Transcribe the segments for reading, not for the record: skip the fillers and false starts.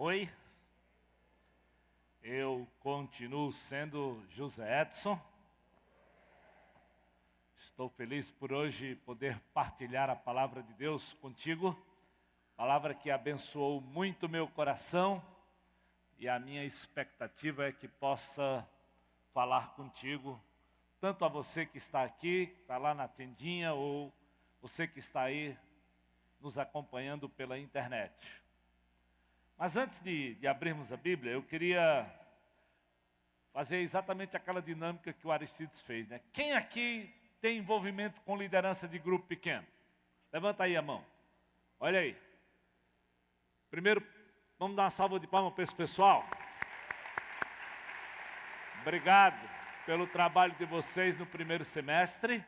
Oi, eu continuo sendo José Edson. Estou feliz por hoje poder partilhar a palavra de Deus contigo. Palavra que abençoou muito meu coração e a minha expectativa é que possa falar contigo, tanto a você que está aqui, está lá na tendinha, ou você que está aí nos acompanhando pela internet. Mas antes de abrirmos a Bíblia, eu queria fazer exatamente aquela dinâmica que o Aristides fez, né? Quem aqui tem envolvimento com liderança de grupo pequeno? Levanta aí a mão. Olha aí. Primeiro, vamos dar uma salva de palmas para esse pessoal. Obrigado pelo trabalho de vocês no primeiro semestre.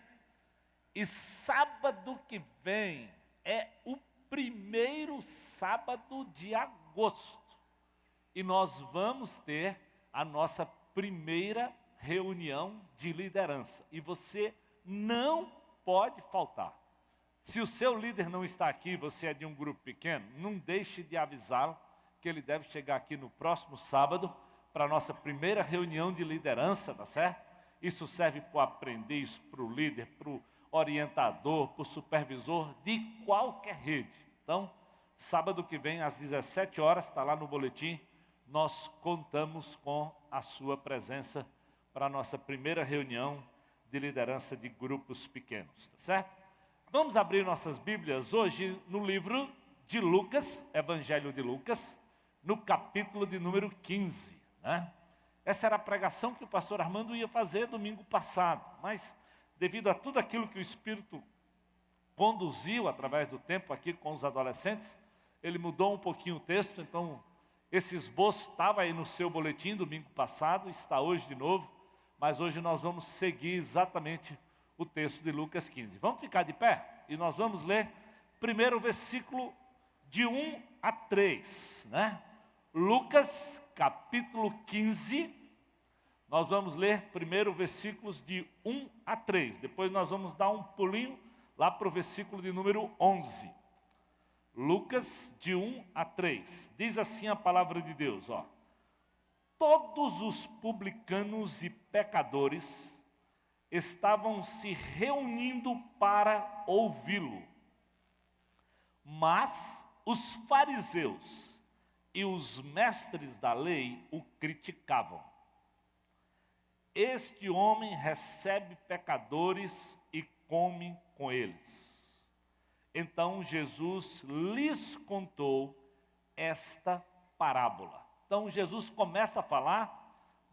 E sábado que vem é o primeiro sábado de agosto. E nós vamos ter a nossa primeira reunião de liderança. E você não pode faltar. Se o seu líder não está aqui, você é de um grupo pequeno, não deixe de avisá-lo que ele deve chegar aqui no próximo sábado para a nossa primeira reunião de liderança, tá certo? Isso serve para o aprendiz, para o líder, para o orientador, para o supervisor de qualquer rede. Então, sábado que vem, às 17 horas, está lá no boletim, nós contamos com a sua presença para a nossa primeira reunião de liderança de grupos pequenos, tá certo? Vamos abrir nossas Bíblias hoje no livro de Lucas, Evangelho de Lucas, no capítulo de número 15, né? Essa era a pregação que o pastor Armando ia fazer domingo passado, mas devido a tudo aquilo que o Espírito conduziu através do tempo aqui com os adolescentes, ele mudou um pouquinho o texto, então esse esboço estava aí no seu boletim domingo passado, está hoje de novo, mas hoje nós vamos seguir exatamente o texto de Lucas 15. Vamos ficar de pé e nós vamos ler primeiro o versículo de 1 a 3, né? Lucas capítulo 15, nós vamos ler primeiro versículos de 1 a 3, depois nós vamos dar um pulinho lá para o versículo de número 11. Lucas de 1 a 3, diz assim a palavra de Deus, ó. Todos os publicanos e pecadores estavam se reunindo para ouvi-lo, mas os fariseus e os mestres da lei o criticavam. Este homem recebe pecadores e come com eles. Então Jesus lhes contou esta parábola. Então Jesus começa a falar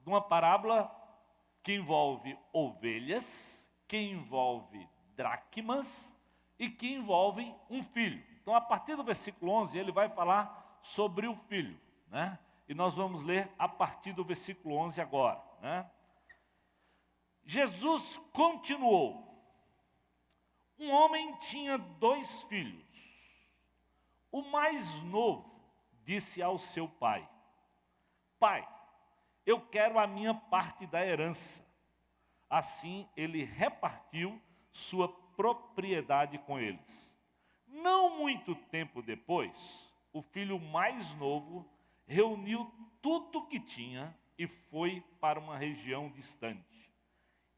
de uma parábola que envolve ovelhas, que envolve dracmas e que envolve um filho. Então a partir do versículo 11 ele vai falar sobre o filho, né? E nós vamos ler a partir do versículo 11 agora, né? Jesus continuou. Um homem tinha 2 filhos. O mais novo disse ao seu pai: Pai, eu quero a minha parte da herança. Assim ele repartiu sua propriedade com eles. Não muito tempo depois, o filho mais novo reuniu tudo o que tinha e foi para uma região distante.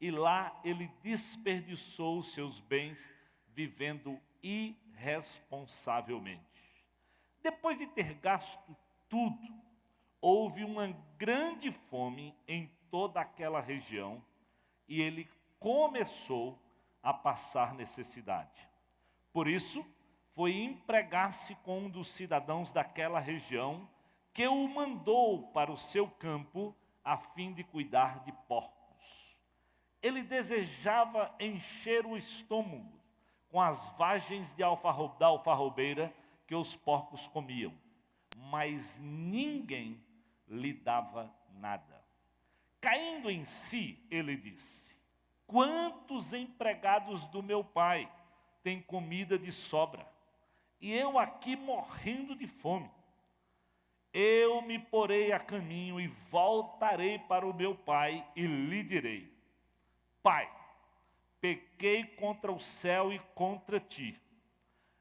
E lá ele desperdiçou os seus bens vivendo irresponsavelmente. Depois de ter gasto tudo, houve uma grande fome em toda aquela região e ele começou a passar necessidade. Por isso, foi empregar-se com um dos cidadãos daquela região que o mandou para o seu campo a fim de cuidar de porcos. Ele desejava encher o estômago com as vagens da alfarrobeira que os porcos comiam, mas ninguém lhe dava nada. Caindo em si, ele disse: Quantos empregados do meu pai têm comida de sobra, e eu aqui morrendo de fome? Eu me porei a caminho e voltarei para o meu pai e lhe direi: Pai, pequei contra o céu e contra ti.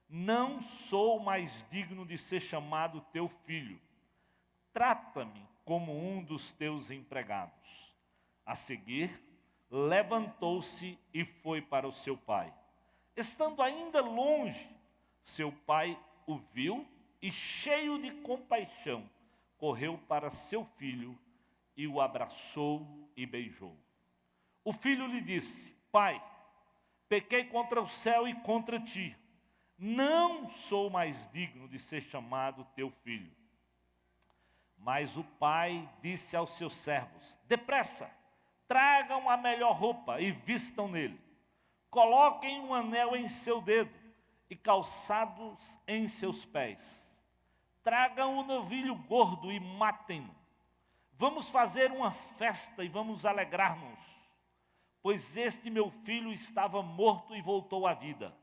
Não sou mais digno de ser chamado teu filho. trata-me como um dos teus empregados. A seguir, levantou-se e foi para o seu pai. Estando ainda longe, seu pai o viu e, cheio de compaixão, correu para seu filho e o abraçou e beijou. O filho lhe disse: Pai, pequei contra o céu e contra ti. Não sou mais digno de ser chamado teu filho. Mas o pai disse aos seus servos: Depressa, tragam a melhor roupa e vistam nele. Coloquem um anel em seu dedo e calçados em seus pés. Tragam um novilho gordo e matem-no. Vamos fazer uma festa e vamos alegrar-nos, pois este meu filho estava morto e voltou à vida.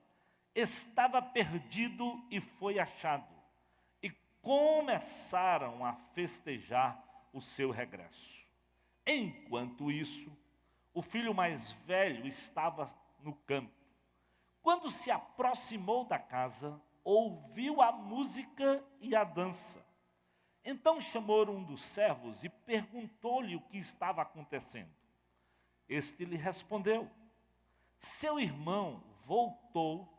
Estava perdido e foi achado. E começaram a festejar o seu regresso. Enquanto isso, o filho mais velho estava no campo. Quando se aproximou da casa, ouviu a música e a dança. Então chamou um dos servos e perguntou-lhe o que estava acontecendo. Este lhe respondeu: Seu irmão voltou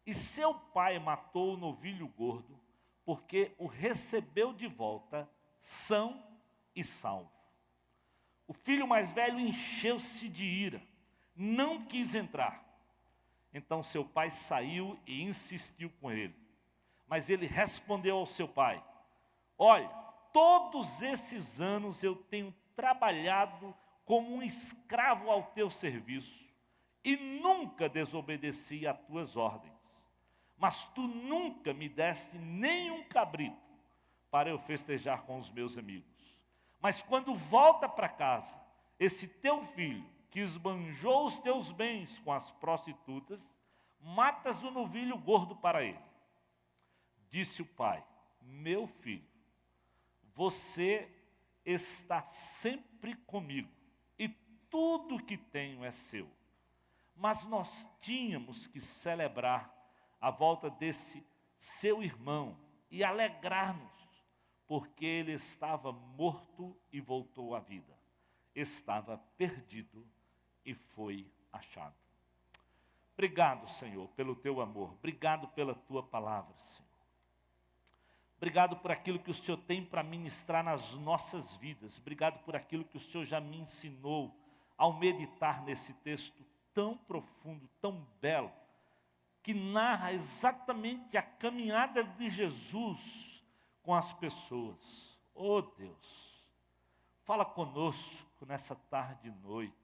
e seu pai matou o novilho gordo, porque o recebeu de volta são e salvo. O filho mais velho encheu-se de ira, não quis entrar. Então seu pai saiu e insistiu com ele. Mas ele respondeu ao seu pai: Olha, todos esses anos eu tenho trabalhado como um escravo ao teu serviço e nunca desobedeci às tuas ordens. Mas tu nunca me deste nenhum cabrito para eu festejar com os meus amigos. Mas quando volta para casa, esse teu filho, que esbanjou os teus bens com as prostitutas, matas o novilho gordo para ele. Disse o pai: Meu filho, você está sempre comigo e tudo que tenho é seu. Mas nós tínhamos que celebrar a volta desse seu irmão e alegrar-nos, porque ele estava morto e voltou à vida. Estava perdido e foi achado. Obrigado, Senhor, pelo teu amor. Obrigado pela tua palavra, Senhor. Obrigado por aquilo que o Senhor tem para ministrar nas nossas vidas. Obrigado por aquilo que o Senhor já me ensinou ao meditar nesse texto tão profundo, tão belo, que narra exatamente a caminhada de Jesus com as pessoas. Oh Deus, fala conosco nessa tarde e noite.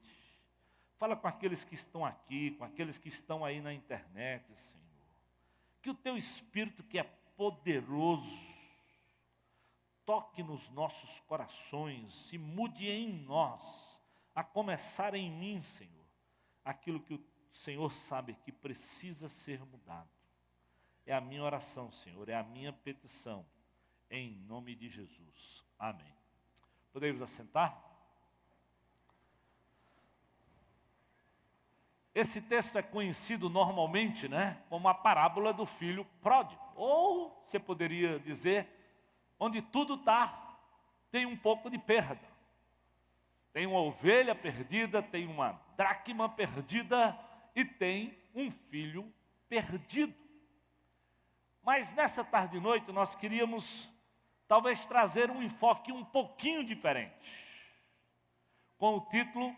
Fala com aqueles que estão aqui, com aqueles que estão aí na internet, Senhor. Que o teu Espírito, que é poderoso, toque nos nossos corações e mude em nós, a começar em mim, Senhor, aquilo que o Senhor sabe que precisa ser mudado. É a minha oração, Senhor, é a minha petição, em nome de Jesus. Amém. Podemos assentar? Esse texto é conhecido normalmente, como a parábola do filho pródigo. Ou você poderia dizer, onde tudo está, tem um pouco de perda. Tem uma ovelha perdida, tem uma dracma perdida e tem um filho perdido. Mas nessa tarde e noite nós queríamos talvez trazer um enfoque um pouquinho diferente. Com o título,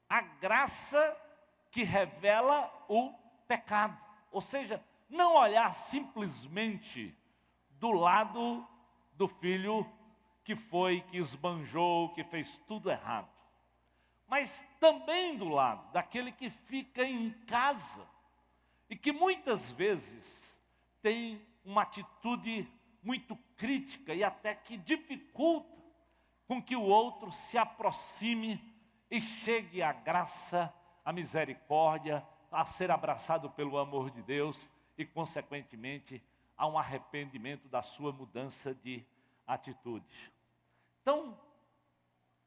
A Graça que Revela o Pecado. Ou seja, não olhar simplesmente do lado do filho que esbanjou, que fez tudo errado. Mas também do lado daquele que fica em casa e que muitas vezes tem uma atitude muito crítica e até que dificulta com que o outro se aproxime e chegue à graça, à misericórdia, a ser abraçado pelo amor de Deus e, consequentemente, a um arrependimento da sua mudança de atitude. Então,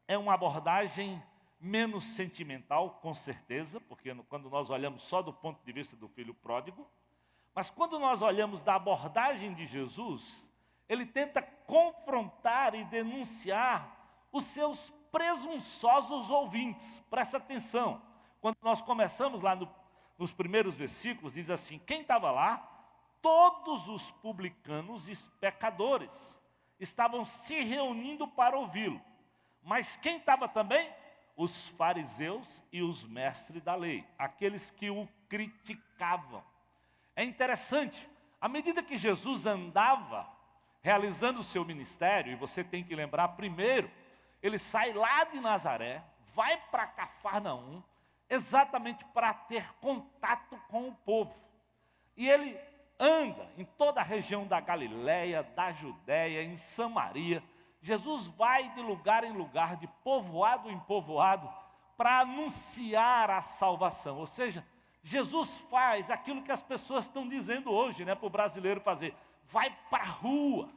é uma abordagem menos sentimental, com certeza, porque quando nós olhamos só do ponto de vista do filho pródigo, mas quando nós olhamos da abordagem de Jesus, ele tenta confrontar criticar e denunciar os seus presunçosos ouvintes. Presta atenção, quando nós começamos lá nos primeiros versículos, diz assim: quem estava lá? Todos os publicanos e pecadores estavam se reunindo para ouvi-lo. Mas quem estava também? Os fariseus e os mestres da lei, aqueles que o criticavam. É interessante, à medida que Jesus andava realizando o seu ministério, e você tem que lembrar primeiro, ele sai lá de Nazaré, vai para Cafarnaum, exatamente para ter contato com o povo. E ele anda em toda a região da Galiléia, da Judéia, em Samaria. Jesus vai de lugar em lugar, de povoado em povoado, para anunciar a salvação. Ou seja, Jesus faz aquilo que as pessoas estão dizendo hoje, para o brasileiro fazer. Vai para a rua.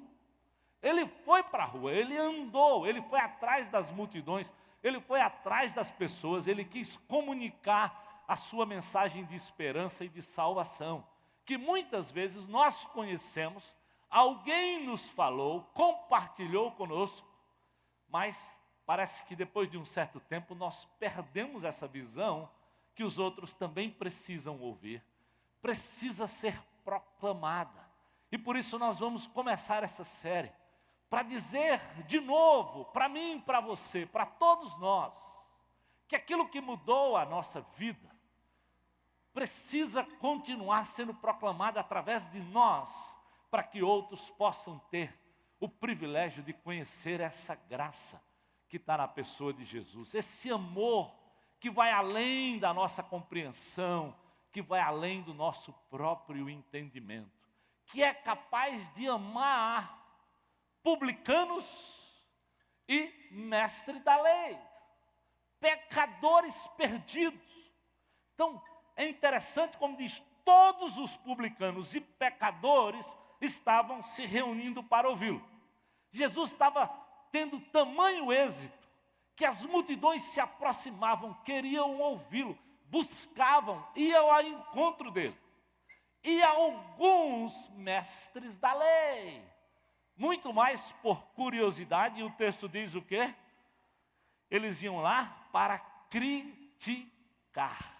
Ele foi para a rua, ele andou, ele foi atrás das multidões, ele foi atrás das pessoas, ele quis comunicar a sua mensagem de esperança e de salvação, que muitas vezes nós conhecemos, alguém nos falou, compartilhou conosco, mas parece que depois de um certo tempo nós perdemos essa visão que os outros também precisam ouvir, precisa ser proclamada. E por isso nós vamos começar essa série, para dizer de novo, para mim, para você, para todos nós, que aquilo que mudou a nossa vida, precisa continuar sendo proclamado através de nós, para que outros possam ter o privilégio de conhecer essa graça que está na pessoa de Jesus. Esse amor que vai além da nossa compreensão, que vai além do nosso próprio entendimento, que é capaz de amar publicanos e mestres da lei, pecadores perdidos. Então, é interessante como diz, todos os publicanos e pecadores estavam se reunindo para ouvi-lo. Jesus estava tendo tamanho êxito, que as multidões se aproximavam, queriam ouvi-lo, buscavam, iam ao encontro dele. E alguns mestres da lei, muito mais por curiosidade, e o texto diz o quê? Eles iam lá para criticar.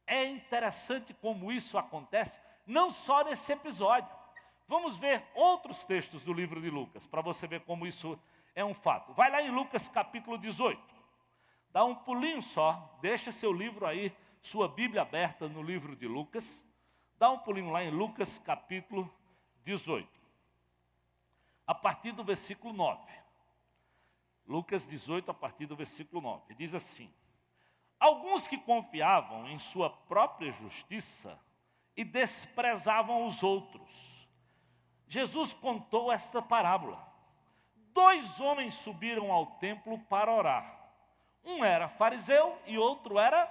É interessante como isso acontece, não só nesse episódio. Vamos ver outros textos do livro de Lucas, para você ver como isso é um fato. Vai lá em Lucas capítulo 18. Dá um pulinho só, deixa seu livro aí, sua Bíblia aberta no livro de Lucas. Dá um pulinho lá em Lucas capítulo 18. A partir do versículo 9. Lucas 18, a partir do versículo 9. Diz assim: alguns que confiavam em sua própria justiça e desprezavam os outros. Jesus contou esta parábola. 2 homens subiram ao templo para orar. Um era fariseu e outro era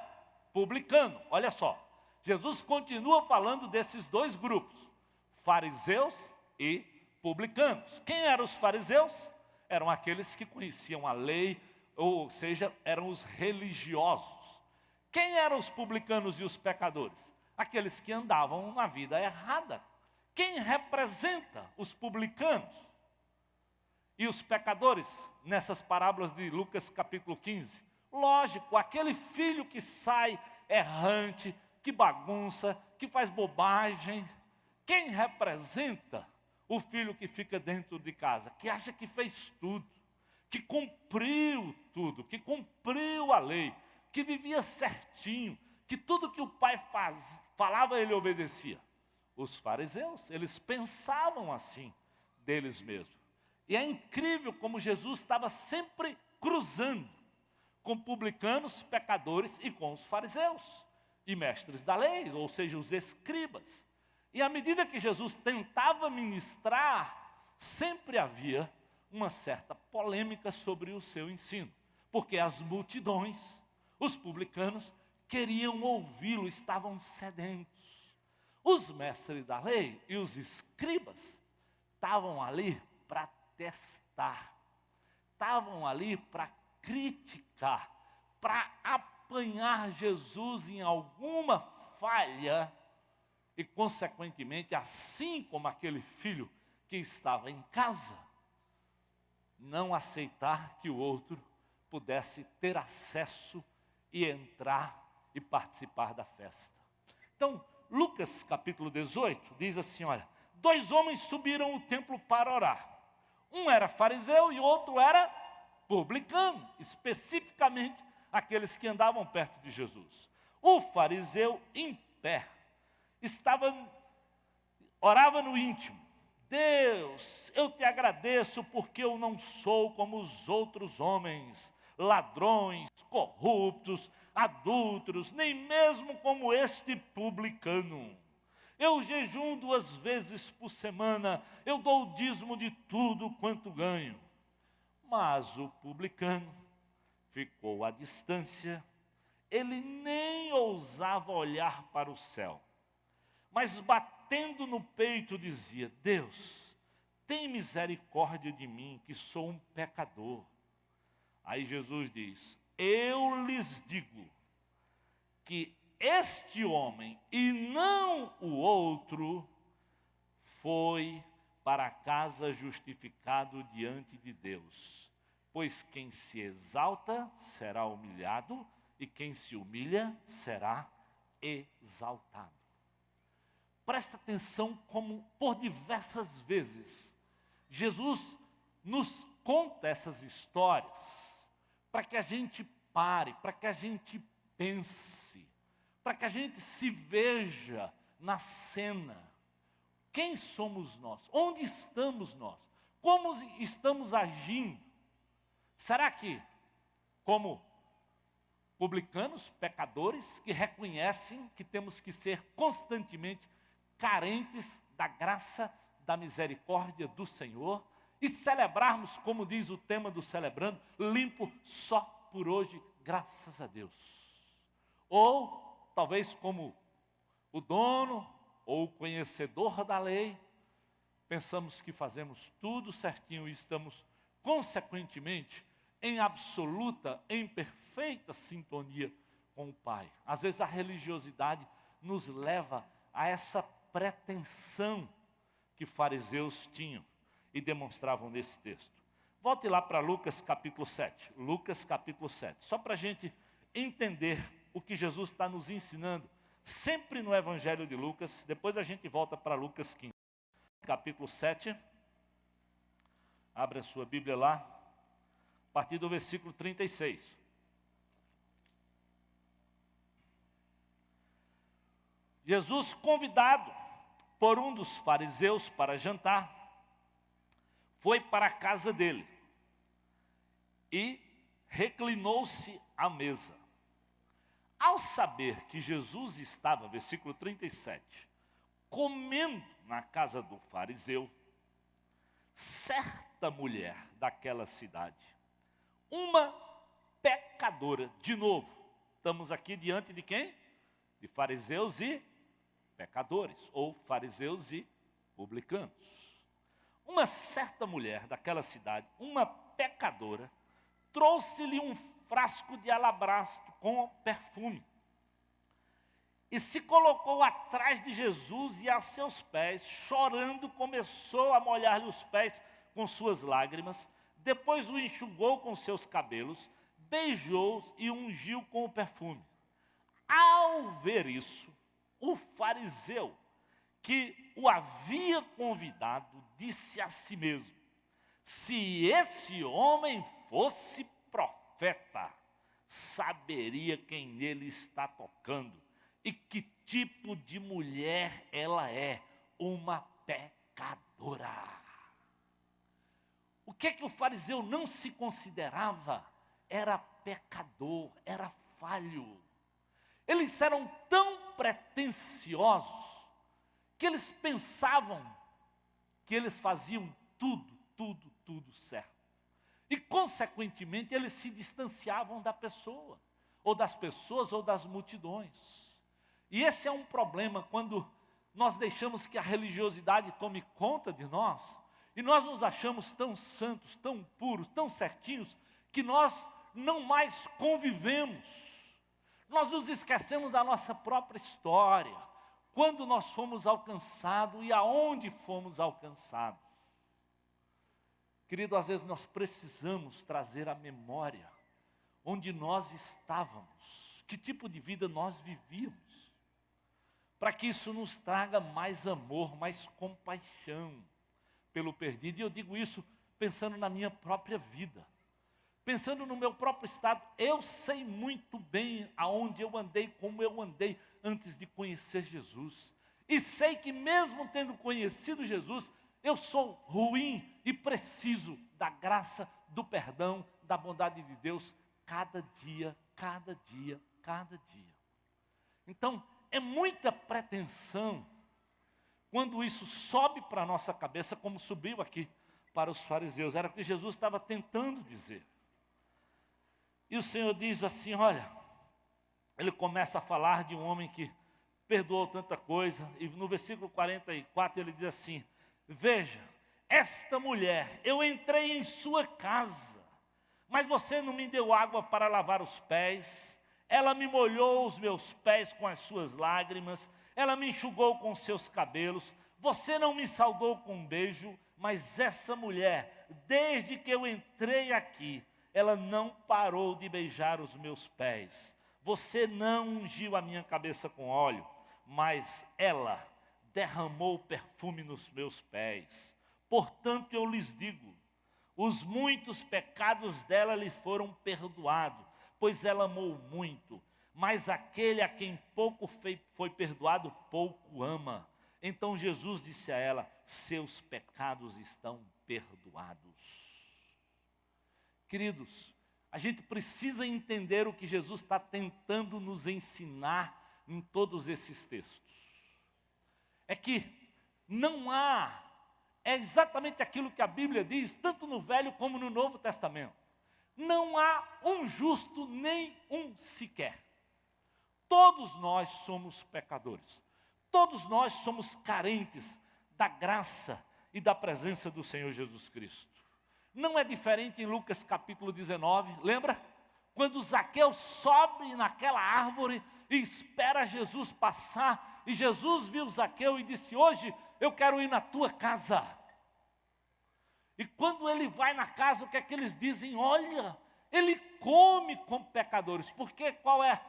publicano. Olha só, Jesus continua falando desses 2 grupos, fariseus e publicanos. Quem eram os fariseus? Eram aqueles que conheciam a lei, ou seja, eram os religiosos. Quem eram os publicanos e os pecadores? Aqueles que andavam na vida errada. Quem representa os publicanos e os pecadores nessas parábolas de Lucas capítulo 15? Lógico, aquele filho que sai errante, que bagunça, que faz bobagem. Quem representa o filho que fica dentro de casa, que acha que fez tudo, que cumpriu tudo, que cumpriu a lei, que vivia certinho, que tudo que o pai falava ele obedecia? Os fariseus, eles pensavam assim deles mesmos. E é incrível como Jesus estava sempre cruzando com publicanos, pecadores e com os fariseus e mestres da lei, ou seja, os escribas. E à medida que Jesus tentava ministrar, sempre havia uma certa polêmica sobre o seu ensino, porque as multidões, os publicanos, queriam ouvi-lo, estavam sedentos. Os mestres da lei e os escribas estavam ali para testar, estavam ali para criticar, para apanhar Jesus em alguma falha e, consequentemente, assim como aquele filho que estava em casa, não aceitar que o outro pudesse ter acesso e entrar e participar da festa. Então, Lucas capítulo 18 diz assim, olha, 2 homens subiram ao templo para orar. Um era fariseu e o outro era publicano, especificamente aqueles que andavam perto de Jesus. O fariseu, em pé, orava no íntimo: Deus, eu te agradeço porque eu não sou como os outros homens, ladrões, corruptos, adúlteros, nem mesmo como este publicano. Eu jejuo 2 vezes por semana, eu dou o dízimo de tudo quanto ganho. Mas o publicano ficou à distância, ele nem ousava olhar para o céu, mas batendo no peito dizia: Deus, tem misericórdia de mim, que sou um pecador. Aí Jesus diz: eu lhes digo que este homem e não o outro foi para casa justificado diante de Deus. Pois quem se exalta será humilhado, e quem se humilha será exaltado. Presta atenção como por diversas vezes Jesus nos conta essas histórias para que a gente pare, para que a gente pense, para que a gente se veja na cena. Quem somos nós? Onde estamos nós? Como estamos agindo? Será que, como publicanos, pecadores, que reconhecem que temos que ser constantemente carentes da graça, da misericórdia do Senhor, e celebrarmos, como diz o tema do Celebrando, limpo só por hoje, graças a Deus? Ou, talvez como o dono ou o conhecedor da lei, pensamos que fazemos tudo certinho e estamos, consequentemente, em absoluta, em perfeita sintonia com o Pai. Às vezes a religiosidade nos leva a essa pretensão que fariseus tinham e demonstravam nesse texto. Volte lá para Lucas capítulo 7. Lucas capítulo 7. Só para a gente entender o que Jesus está nos ensinando, sempre no Evangelho de Lucas. Depois a gente volta para Lucas 15. Capítulo 7. Abre a sua Bíblia lá, a partir do versículo 36. Jesus, convidado por um dos fariseus para jantar, foi para a casa dele e reclinou-se à mesa. Ao saber que Jesus estava, versículo 37, comendo na casa do fariseu, certa mulher daquela cidade, uma pecadora, de novo, estamos aqui diante de quem? De fariseus e pecadores, ou fariseus e publicanos. Uma certa mulher daquela cidade, uma pecadora, trouxe-lhe um frasco de alabastro com perfume e se colocou atrás de Jesus e a seus pés, chorando, começou a molhar-lhe os pés com suas lágrimas, depois o enxugou com seus cabelos, beijou-os e ungiu com o perfume. Ao ver isso, o fariseu que o havia convidado disse a si mesmo: se esse homem fosse profeta, saberia quem nele está tocando e que tipo de mulher ela é, uma pecadora. O que o fariseu não se considerava? Era pecador, era falho. Eles eram tão pretensiosos que eles pensavam que eles faziam tudo certo. E, consequentemente, eles se distanciavam da pessoa, ou das pessoas, ou das multidões. E esse é um problema quando nós deixamos que a religiosidade tome conta de nós, e nós nos achamos tão santos, tão puros, tão certinhos, que nós não mais convivemos. Nós nos esquecemos da nossa própria história, quando nós fomos alcançados e aonde fomos alcançados. Querido, às vezes nós precisamos trazer à memória onde nós estávamos, que tipo de vida nós vivíamos, para que isso nos traga mais amor, mais compaixão pelo perdido. E eu digo isso pensando na minha própria vida, pensando no meu próprio estado. Eu sei muito bem aonde eu andei, como eu andei antes de conhecer Jesus. E sei que mesmo tendo conhecido Jesus, eu sou ruim e preciso da graça, do perdão, da bondade de Deus, cada dia, cada dia, cada dia. Então, é muita pretensão quando isso sobe para a nossa cabeça, como subiu aqui para os fariseus. Era o que Jesus estava tentando dizer. E o Senhor diz assim, olha, ele começa a falar de um homem que perdoou tanta coisa, e no versículo 44 ele diz assim, veja, esta mulher, eu entrei em sua casa, mas você não me deu água para lavar os pés, ela me molhou os meus pés com as suas lágrimas, ela me enxugou com seus cabelos, você não me saudou com um beijo, mas essa mulher, desde que eu entrei aqui, ela não parou de beijar os meus pés. Você não ungiu a minha cabeça com óleo, mas ela derramou perfume nos meus pés. Portanto, eu lhes digo, os muitos pecados dela lhe foram perdoados, pois ela amou muito. Mas aquele a quem pouco foi perdoado, pouco ama. Então Jesus disse a ela, seus pecados estão perdoados. Queridos, a gente precisa entender o que Jesus está tentando nos ensinar em todos esses textos. É que não há, é exatamente aquilo que a Bíblia diz, tanto no Velho como no Novo Testamento. Não há um justo, nem um sequer. Todos nós somos pecadores. Todos nós somos carentes da graça e da presença do Senhor Jesus Cristo. Não é diferente em Lucas capítulo 19, lembra? Quando Zaqueu sobe naquela árvore e espera Jesus passar, e Jesus viu Zaqueu e disse, hoje eu quero ir na tua casa. E quando ele vai na casa, o que é que eles dizem? Olha, ele come com pecadores. Porque qual é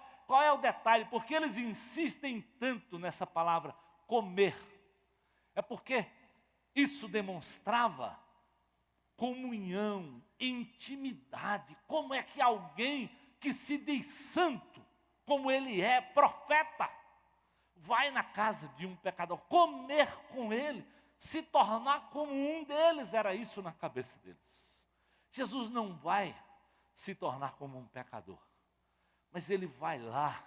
o detalhe? Porque eles insistem tanto nessa palavra, comer. É porque isso demonstrava comunhão, intimidade. Como é que alguém que se diz santo, como ele é, profeta, vai na casa de um pecador, comer com ele, se tornar como um deles? Era isso na cabeça deles. Jesus não vai se tornar como um pecador, mas ele vai lá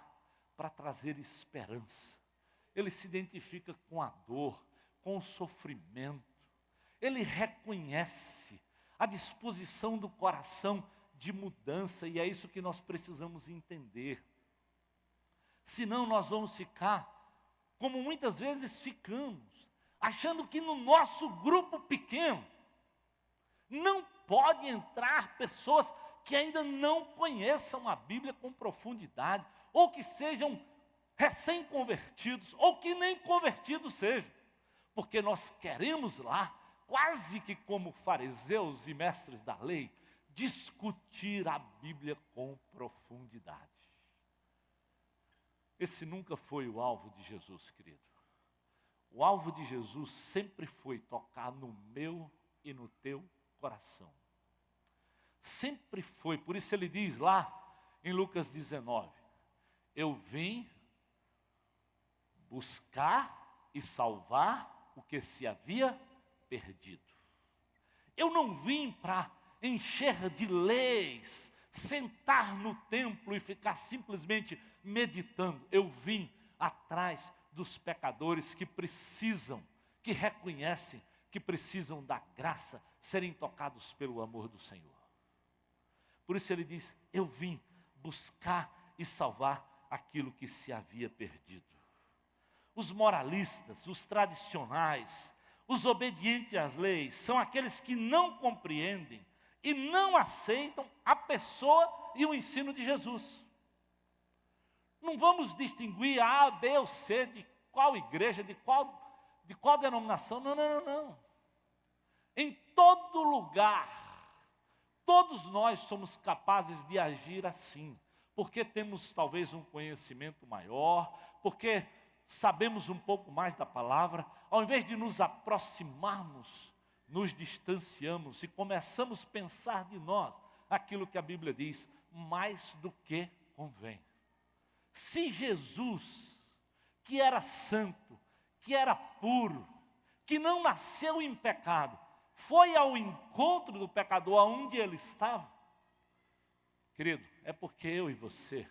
para trazer esperança. Ele se identifica com a dor, com o sofrimento. Ele reconhece a disposição do coração de mudança, e é isso que nós precisamos entender. Senão nós vamos ficar, como muitas vezes ficamos, achando que no nosso grupo pequeno não pode entrar pessoas que ainda não conheçam a Bíblia com profundidade, ou que sejam recém-convertidos, ou que nem convertidos sejam, porque nós queremos lá, quase que como fariseus e mestres da lei, discutir a Bíblia com profundidade. Esse nunca foi o alvo de Jesus, querido. O alvo de Jesus sempre foi tocar no meu e no teu coração. Sempre foi, por isso ele diz lá em Lucas 19, eu vim buscar e salvar o que se havia perdido. Eu não vim para encher de leis, sentar no templo e ficar simplesmente meditando. Eu vim atrás dos pecadores que precisam, que reconhecem que precisam da graça, serem tocados pelo amor do Senhor. Por isso ele diz, eu vim buscar e salvar aquilo que se havia perdido. Os moralistas, os tradicionais, os obedientes às leis, são aqueles que não compreendem e não aceitam a pessoa e o ensino de Jesus. Não vamos distinguir A, B ou C de qual igreja, de qual denominação. Não. Em todo lugar, todos nós somos capazes de agir assim, porque temos talvez um conhecimento maior, porque sabemos um pouco mais da palavra. Ao invés de nos aproximarmos, nos distanciamos e começamos a pensar de nós aquilo que a Bíblia diz, mais do que convém. Se Jesus, que era santo, que era puro, que não nasceu em pecado, foi ao encontro do pecador aonde ele estava, querido, é porque eu e você,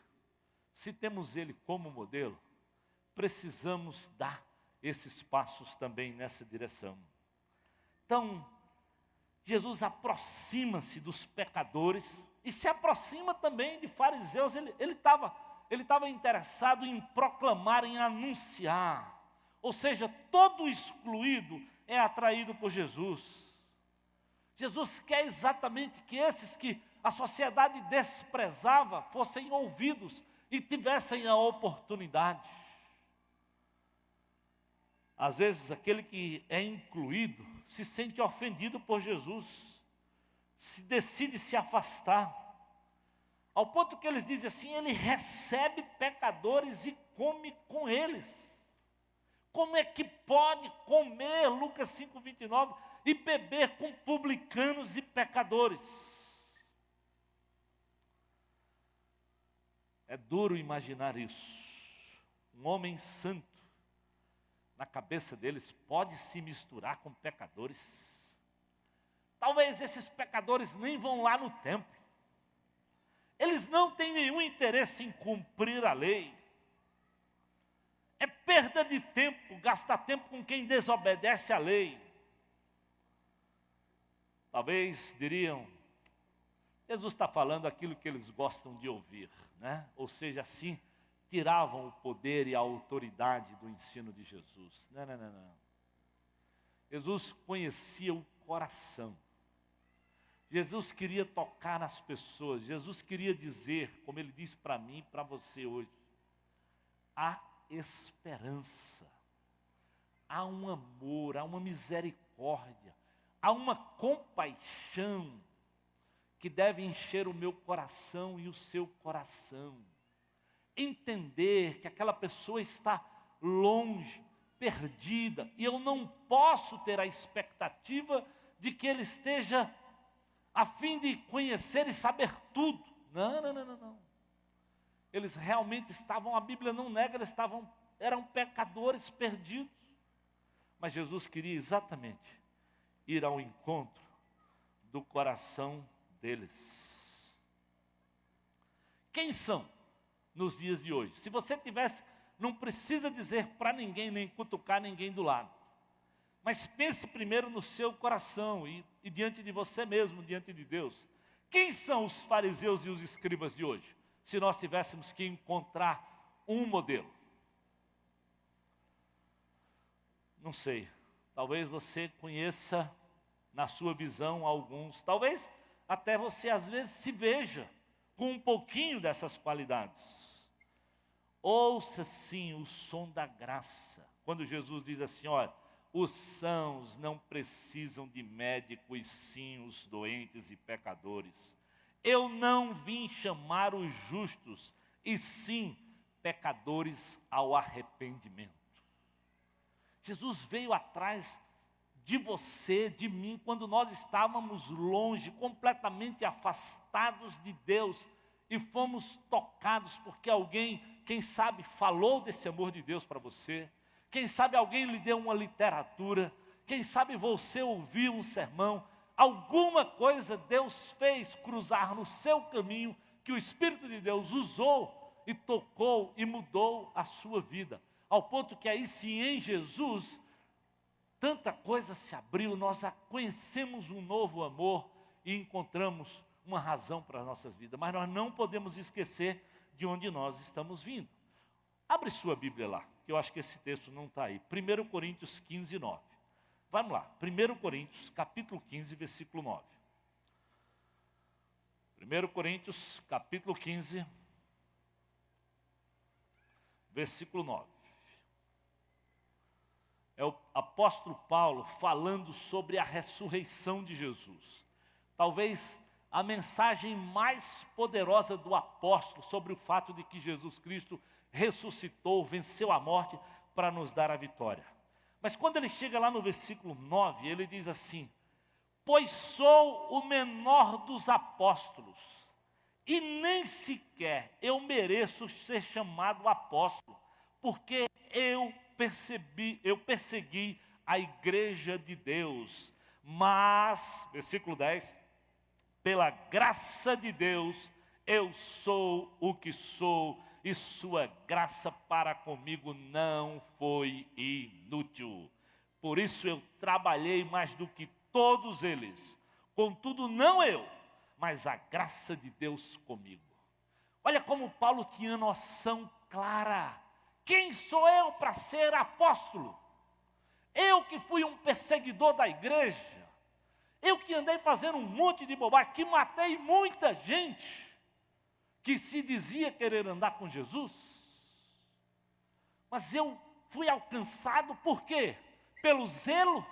se temos ele como modelo, precisamos dar esses passos também nessa direção. Então, Jesus aproxima-se dos pecadores e se aproxima também de fariseus. Ele estava interessado em proclamar, em anunciar. Ou seja, todo excluído é atraído por Jesus. Jesus quer exatamente que esses que a sociedade desprezava fossem ouvidos e tivessem a oportunidade. Às vezes, aquele que é incluído se sente ofendido por Jesus, decide se afastar, ao ponto que eles dizem assim, ele recebe pecadores e come com eles. Como é que pode comer, Lucas 5:29, e beber com publicanos e pecadores? É duro imaginar isso. Um homem santo, na cabeça deles, pode se misturar com pecadores. Talvez esses pecadores nem vão lá no templo. Eles não têm nenhum interesse em cumprir a lei. É perda de tempo, gastar tempo com quem desobedece à lei. Talvez diriam, Jesus está falando aquilo que eles gostam de ouvir, né? Ou seja, assim, tiravam o poder e a autoridade do ensino de Jesus. Não. Jesus conhecia o coração. Jesus queria tocar nas pessoas. Jesus queria dizer, como Ele disse para mim e para você hoje, há esperança, há um amor, há uma misericórdia, há uma compaixão que deve encher o meu coração e o seu coração. Entender que aquela pessoa está longe, perdida, e eu não posso ter a expectativa de que ele esteja a fim de conhecer e saber tudo. Não. Eles realmente estavam, a Bíblia não nega, eram pecadores perdidos. Mas Jesus queria exatamente ir ao encontro do coração deles. Quem são nos dias de hoje? Se você tivesse, não precisa dizer para ninguém, nem cutucar ninguém do lado. Mas pense primeiro no seu coração e diante de você mesmo, diante de Deus. Quem são os fariseus e os escribas de hoje? Se nós tivéssemos que encontrar um modelo. Não sei, talvez você conheça na sua visão alguns, talvez até você às vezes se veja com um pouquinho dessas qualidades. Ouça sim o som da graça, quando Jesus diz assim, olha, os sãos não precisam de médico, e sim os doentes e pecadores. Eu não vim chamar os justos, e sim pecadores ao arrependimento. Jesus veio atrás de você, de mim, quando nós estávamos longe, completamente afastados de Deus, e fomos tocados porque alguém, quem sabe, falou desse amor de Deus para você. Quem sabe alguém lhe deu uma literatura, quem sabe você ouviu um sermão, alguma coisa Deus fez cruzar no seu caminho, que o Espírito de Deus usou e tocou e mudou a sua vida, ao ponto que aí sim em Jesus, tanta coisa se abriu, nós conhecemos um novo amor e encontramos uma razão para as nossas vidas, mas nós não podemos esquecer de onde nós estamos vindo. Abre sua Bíblia lá, que eu acho que esse texto não está aí. 1 Coríntios 15, 9. Vamos lá, 1 Coríntios, capítulo 15, versículo 9. 1 Coríntios, capítulo 15, versículo 9. é o apóstolo Paulo falando sobre a ressurreição de Jesus. Talvez a mensagem mais poderosa do apóstolo sobre o fato de que Jesus Cristo ressuscitou, venceu a morte para nos dar a vitória. Mas quando ele chega lá no versículo 9, ele diz assim: pois sou o menor dos apóstolos, e nem sequer eu mereço ser chamado apóstolo, porque eu persegui a igreja de Deus. Mas, versículo 10, pela graça de Deus, eu sou o que sou, e sua graça para comigo não foi inútil. Por isso eu trabalhei mais do que todos eles. Contudo, não eu, mas a graça de Deus comigo. Olha como Paulo tinha noção clara. Quem sou eu para ser apóstolo? Eu que fui um perseguidor da igreja. Eu que andei fazendo um monte de bobagem, que matei muita gente que se dizia querer andar com Jesus. Mas eu fui alcançado por quê? Pelo zelo.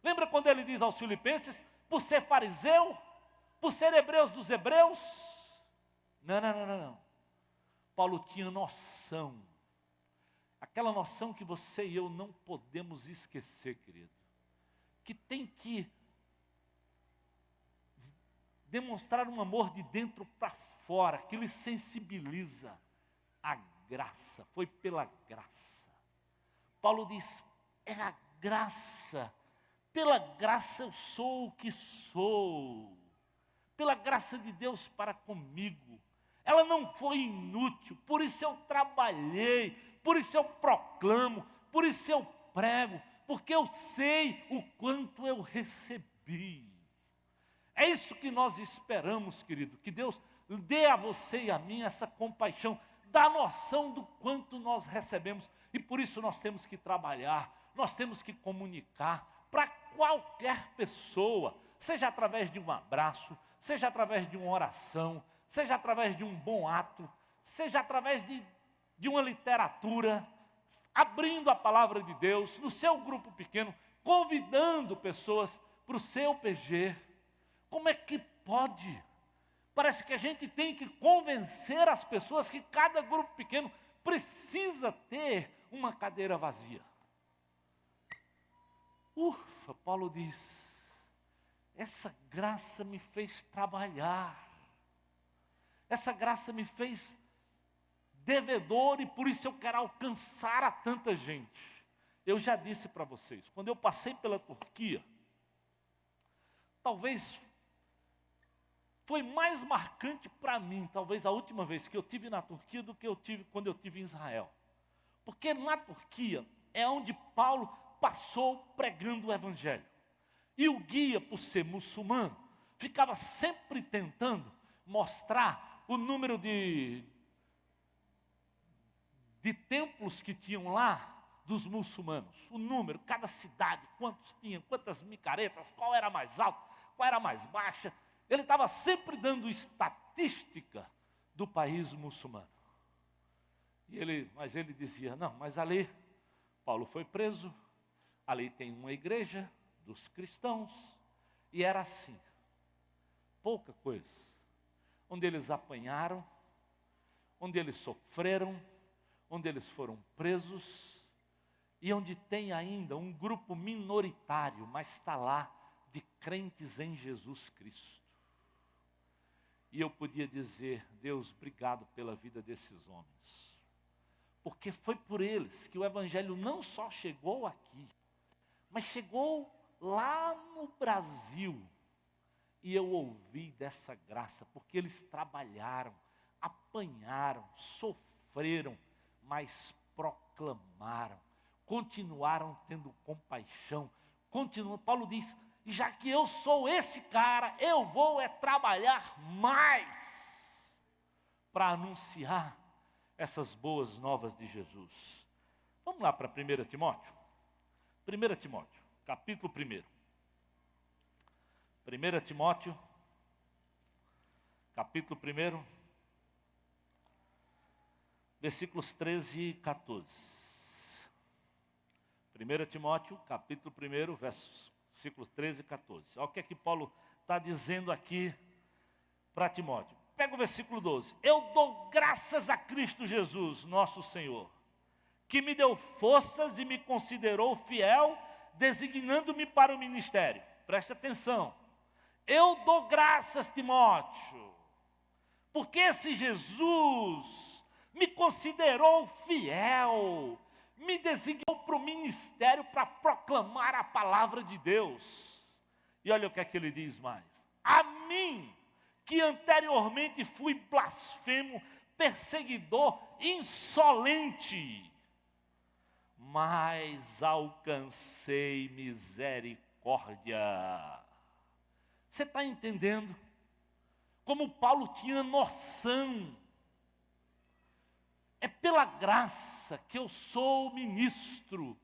Lembra quando ele diz aos filipenses, por ser fariseu, por ser hebreus dos hebreus? Não. Paulo tinha noção. Aquela noção que você e eu não podemos esquecer, querido. Que tem que demonstrar um amor de dentro para fora, que lhe sensibiliza. A graça, foi pela graça. Paulo diz, é a graça. Pela graça eu sou o que sou. Pela graça de Deus para comigo. Ela não foi inútil, por isso eu trabalhei, por isso eu proclamo, por isso eu prego, porque eu sei o quanto eu recebi. É isso que nós esperamos, querido, que Deus dê a você e a mim essa compaixão, da noção do quanto nós recebemos, e por isso nós temos que trabalhar, nós temos que comunicar para qualquer pessoa, seja através de um abraço, seja através de uma oração, seja através de um bom ato, seja através de uma literatura, abrindo a palavra de Deus, no seu grupo pequeno, convidando pessoas para o seu PG. Como é que pode? Parece que a gente tem que convencer as pessoas que cada grupo pequeno precisa ter uma cadeira vazia. Ufa, Paulo diz, essa graça me fez trabalhar. Essa graça me fez devedor e por isso eu quero alcançar a tanta gente. Eu já disse para vocês, quando eu passei pela Turquia, talvez foi mais marcante para mim, talvez a última vez que eu tive na Turquia do que eu tive quando eu tive em Israel. Porque na Turquia é onde Paulo passou pregando o Evangelho. E o guia, por ser muçulmano, ficava sempre tentando mostrar o número de templos que tinham lá dos muçulmanos. O número, cada cidade, quantos tinham, quantas micaretas, qual era mais alta, qual era mais baixa. Ele estava sempre dando estatística do país muçulmano. Mas ele dizia, não, mas ali Paulo foi preso, ali tem uma igreja dos cristãos, e era assim, pouca coisa. Onde eles apanharam, onde eles sofreram, onde eles foram presos, e onde tem ainda um grupo minoritário, mas está lá, de crentes em Jesus Cristo. E eu podia dizer, Deus, obrigado pela vida desses homens. Porque foi por eles que o Evangelho não só chegou aqui, mas chegou lá no Brasil. E eu ouvi dessa graça, porque eles trabalharam, apanharam, sofreram, mas proclamaram, continuaram tendo compaixão, Paulo diz, já que eu sou esse cara, eu vou trabalhar mais para anunciar essas boas novas de Jesus. Vamos lá para 1 Timóteo? 1 Timóteo, capítulo 1. 1 Timóteo, capítulo 1, versículos 13 e 14. 1 Timóteo, capítulo 1, versículos 13 e 14. Olha o que é que Paulo está dizendo aqui para Timóteo. Pega o versículo 12. Eu dou graças a Cristo Jesus, nosso Senhor, que me deu forças e me considerou fiel, designando-me para o ministério. Preste atenção. Eu dou graças, Timóteo, porque esse Jesus me considerou fiel, me designou para o ministério para proclamar a palavra de Deus. E olha o que é que ele diz mais. A mim, que anteriormente fui blasfemo, perseguidor, insolente, mas alcancei misericórdia. Você está entendendo? Como Paulo tinha noção. É pela graça que eu sou ministro,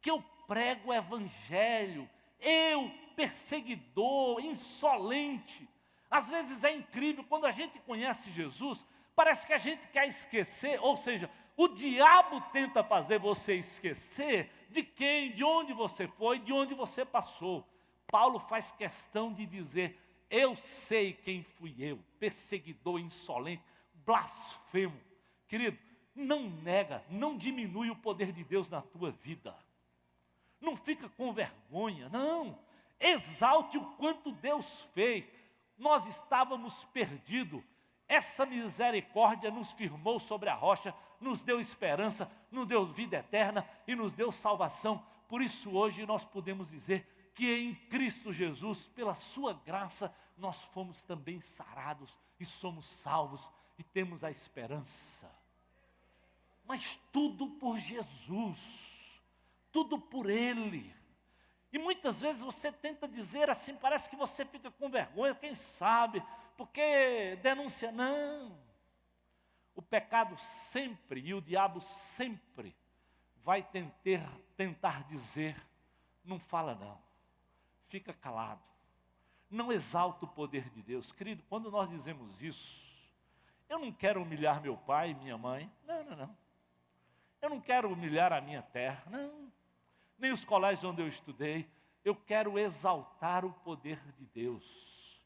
que eu prego o evangelho, eu, perseguidor, insolente. Às vezes é incrível, quando a gente conhece Jesus, parece que a gente quer esquecer, ou seja, o diabo tenta fazer você esquecer de quem, de onde você foi, de onde você passou. Paulo faz questão de dizer, eu sei quem fui eu, perseguidor, insolente, blasfemo. Querido, não nega, não diminui o poder de Deus na tua vida. Não fica com vergonha, não. Exalte o quanto Deus fez. Nós estávamos perdidos. Essa misericórdia nos firmou sobre a rocha, nos deu esperança, nos deu vida eterna e nos deu salvação. Por isso hoje nós podemos dizer que em Cristo Jesus, pela sua graça, nós fomos também sarados e somos salvos e temos a esperança. Mas tudo por Jesus, tudo por Ele. E muitas vezes você tenta dizer assim, parece que você fica com vergonha, quem sabe, porque denúncia, não. O pecado sempre e o diabo sempre vai tentar dizer, não fala não, fica calado, não exalta o poder de Deus. Querido, quando nós dizemos isso, eu não quero humilhar meu pai e minha mãe, não. Eu não quero humilhar a minha terra, não. Nem os colégios onde eu estudei. Eu quero exaltar o poder de Deus.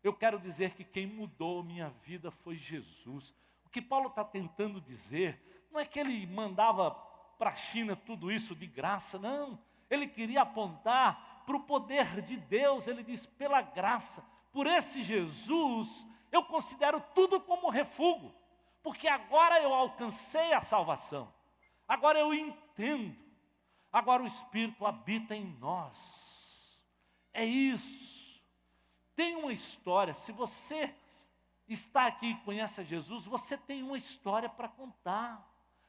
Eu quero dizer que quem mudou minha vida foi Jesus. O que Paulo está tentando dizer, não é que ele mandava para a China tudo isso de graça, não. Ele queria apontar para o poder de Deus. Ele diz, pela graça, por esse Jesus, eu considero tudo como refúgio. Porque agora eu alcancei a salvação. Agora eu entendo, agora o Espírito habita em nós. É isso. Tem uma história, se você está aqui e conhece a Jesus, você tem uma história para contar.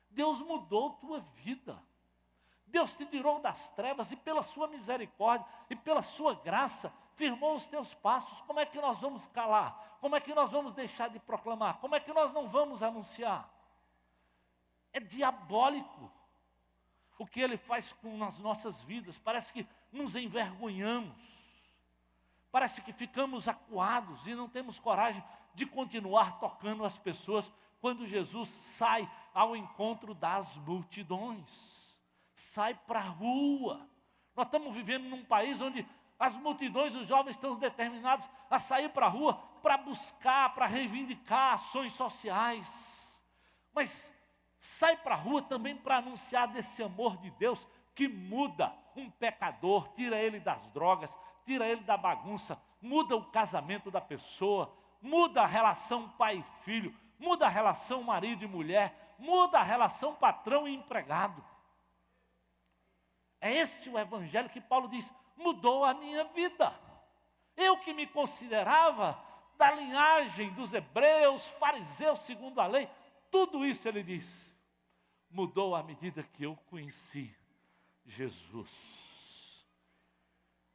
Deus mudou a tua vida. Deus te tirou das trevas e pela sua misericórdia e pela sua graça, firmou os teus passos. Como é que nós vamos calar? Como é que nós vamos deixar de proclamar? Como é que nós não vamos anunciar? É diabólico o que ele faz com as nossas vidas. Parece que nos envergonhamos. Parece que ficamos acuados e não temos coragem de continuar tocando as pessoas quando Jesus sai ao encontro das multidões. Sai para a rua. Nós estamos vivendo num país onde as multidões, os jovens estão determinados a sair para a rua para buscar, para reivindicar ações sociais. Mas sai para a rua também para anunciar desse amor de Deus que muda um pecador, tira ele das drogas, tira ele da bagunça, muda o casamento da pessoa, muda a relação pai e filho, muda a relação marido e mulher, muda a relação patrão e empregado. É este o evangelho que Paulo diz, mudou a minha vida. Eu que me considerava da linhagem dos hebreus, fariseus segundo a lei, tudo isso ele diz, mudou à medida que eu conheci Jesus.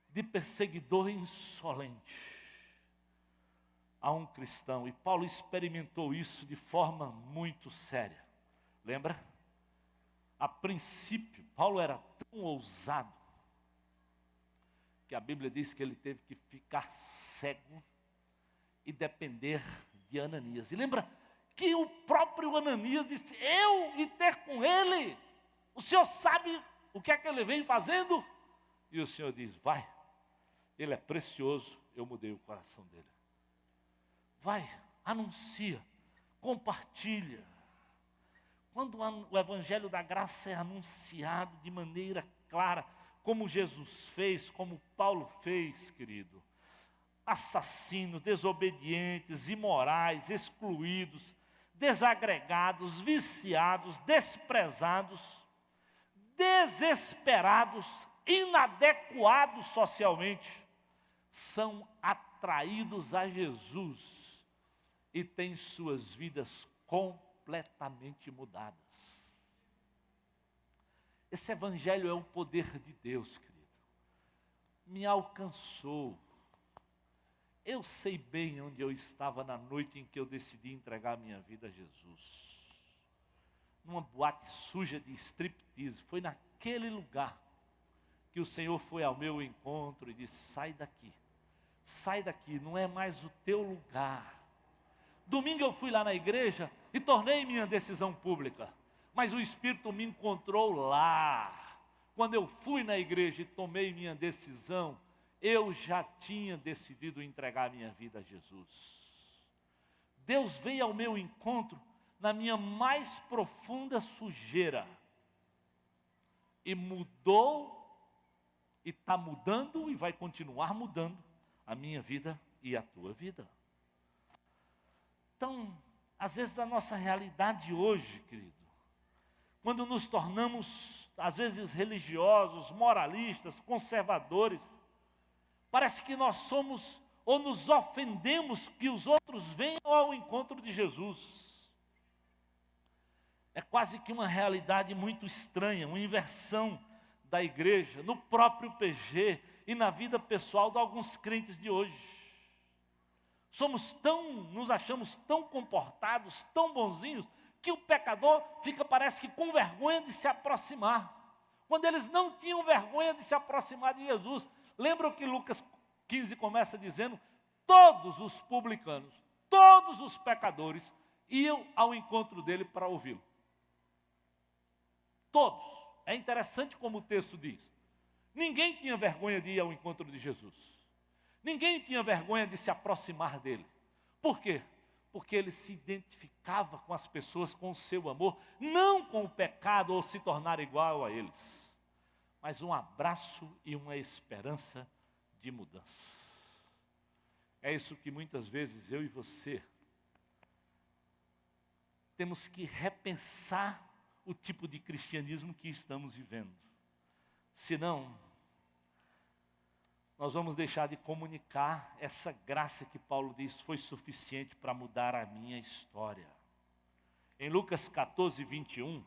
De perseguidor insolente a um cristão. E Paulo experimentou isso de forma muito séria. Lembra? A princípio, Paulo era tão ousado que a Bíblia diz que ele teve que ficar cego e depender de Ananias. E lembra que o próprio Ananias disse, eu ir ter com ele, o senhor sabe O que é que ele vem fazendo? E o Senhor diz, vai, ele é precioso, eu mudei o coração dele. Vai, anuncia, compartilha. Quando o Evangelho da Graça é anunciado de maneira clara, como Jesus fez, como Paulo fez, querido, assassinos, desobedientes, imorais, excluídos, desagregados, viciados, desprezados, desesperados, inadequados socialmente, são atraídos a Jesus e têm suas vidas completamente mudadas. Esse Evangelho é o poder de Deus, querido. Me alcançou. Eu sei bem onde eu estava na noite em que eu decidi entregar minha vida a Jesus. Numa boate suja de striptease. Foi naquele lugar que o Senhor foi ao meu encontro e disse, sai daqui, não é mais o teu lugar. Domingo eu fui lá na igreja e tornei minha decisão pública, mas o Espírito me encontrou lá. Quando eu fui na igreja e tomei minha decisão, eu já tinha decidido entregar minha vida a Jesus. Deus veio ao meu encontro na minha mais profunda sujeira e mudou, e está mudando e vai continuar mudando a minha vida e a tua vida. Então, às vezes a nossa realidade hoje, querido, quando nos tornamos, às vezes, religiosos, moralistas, conservadores, parece que nós somos, ou nos ofendemos que os outros venham ao encontro de Jesus. É quase que uma realidade muito estranha, uma inversão da igreja, no próprio PG e na vida pessoal de alguns crentes de hoje. Nos achamos tão comportados, tão bonzinhos, que o pecador parece que com vergonha de se aproximar. Quando eles não tinham vergonha de se aproximar de Jesus. Lembram que Lucas 15 começa dizendo, todos os publicanos, todos os pecadores iam ao encontro dele para ouvi-lo. Todos. É interessante como o texto diz. Ninguém tinha vergonha de ir ao encontro de Jesus. Ninguém tinha vergonha de se aproximar dele. Por quê? Porque ele se identificava com as pessoas, com o seu amor, não com o pecado ou se tornar igual a eles, mas um abraço e uma esperança de mudança. É isso que muitas vezes eu e você temos que repensar o tipo de cristianismo que estamos vivendo. Senão, nós vamos deixar de comunicar essa graça que Paulo diz foi suficiente para mudar a minha história. Em Lucas 14, 21,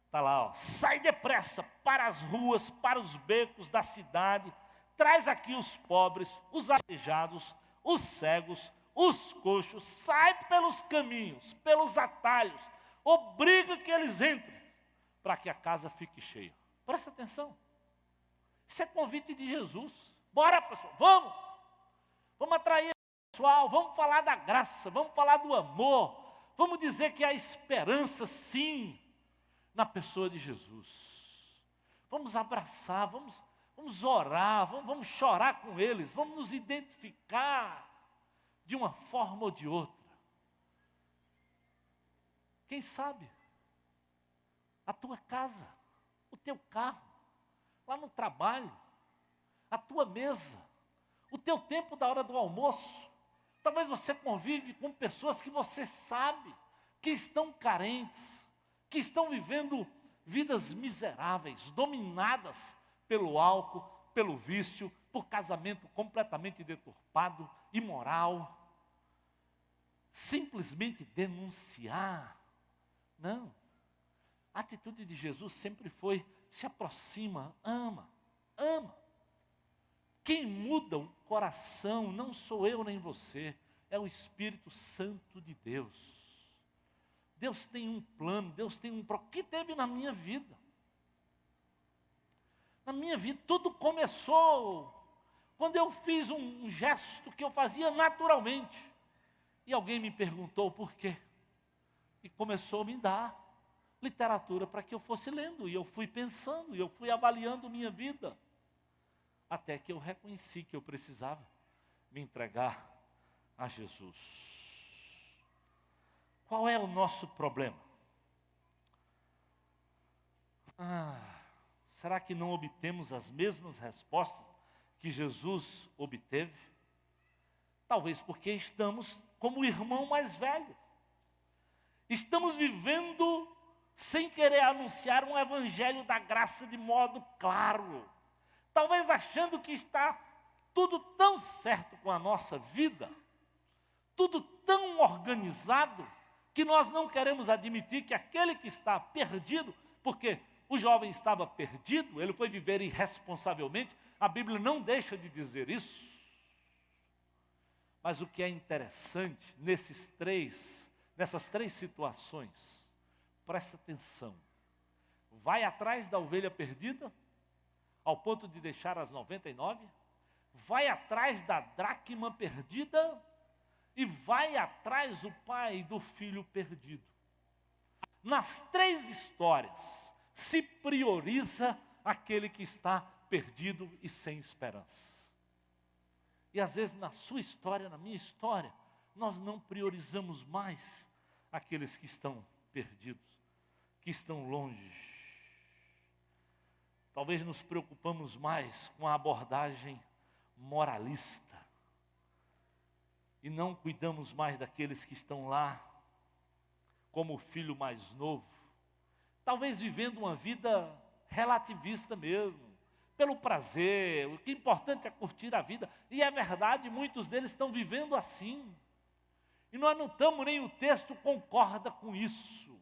está lá, ó, sai depressa para as ruas, para os becos da cidade, traz aqui os pobres, os aleijados, os cegos, os coxos, sai pelos caminhos, pelos atalhos, obriga que eles entrem, para que a casa fique cheia. Presta atenção. Isso é convite de Jesus. Bora, pessoal, vamos atrair o pessoal, vamos falar da graça, vamos falar do amor, vamos dizer que há esperança, sim, na pessoa de Jesus. Vamos abraçar, vamos orar, vamos chorar com eles, vamos nos identificar de uma forma ou de outra. Quem sabe, a tua casa, o teu carro, lá no trabalho, a tua mesa, o teu tempo da hora do almoço. Talvez você convive com pessoas que você sabe que estão carentes, que estão vivendo vidas miseráveis, dominadas pelo álcool, pelo vício, por casamento completamente deturpado, imoral. Simplesmente denunciar. Não. A atitude de Jesus sempre foi, se aproxima, ama. Quem muda o coração não sou eu nem você, é o Espírito Santo de Deus. Deus tem um plano, Deus tem um propósito. O que teve na minha vida? Na minha vida, tudo começou quando eu fiz um gesto que eu fazia naturalmente. E alguém me perguntou por quê. E começou a me dar literatura para que eu fosse lendo, e eu fui pensando, e eu fui avaliando minha vida, até que eu reconheci que eu precisava me entregar a Jesus. Qual é o nosso problema? Será que não obtemos as mesmas respostas que Jesus obteve? Talvez porque estamos como o irmão mais velho. Estamos vivendo sem querer anunciar um evangelho da graça de modo claro. Talvez achando que está tudo tão certo com a nossa vida, tudo tão organizado, que nós não queremos admitir que aquele que está perdido, porque o jovem estava perdido, ele foi viver irresponsavelmente, a Bíblia não deixa de dizer isso. Mas o que é interessante nessas três situações, presta atenção. Vai atrás da ovelha perdida, ao ponto de deixar as 99, vai atrás da dracma perdida e vai atrás o pai do filho perdido. Nas três histórias, se prioriza aquele que está perdido e sem esperança. E às vezes na sua história, na minha história, nós não priorizamos mais aqueles que estão perdidos, que estão longe. Talvez nos preocupamos mais com a abordagem moralista e não cuidamos mais daqueles que estão lá, como o filho mais novo, talvez vivendo uma vida relativista mesmo, pelo prazer, o que é importante é curtir a vida, e é verdade, muitos deles estão vivendo assim, e nós não estamos, nem o texto concorda com isso,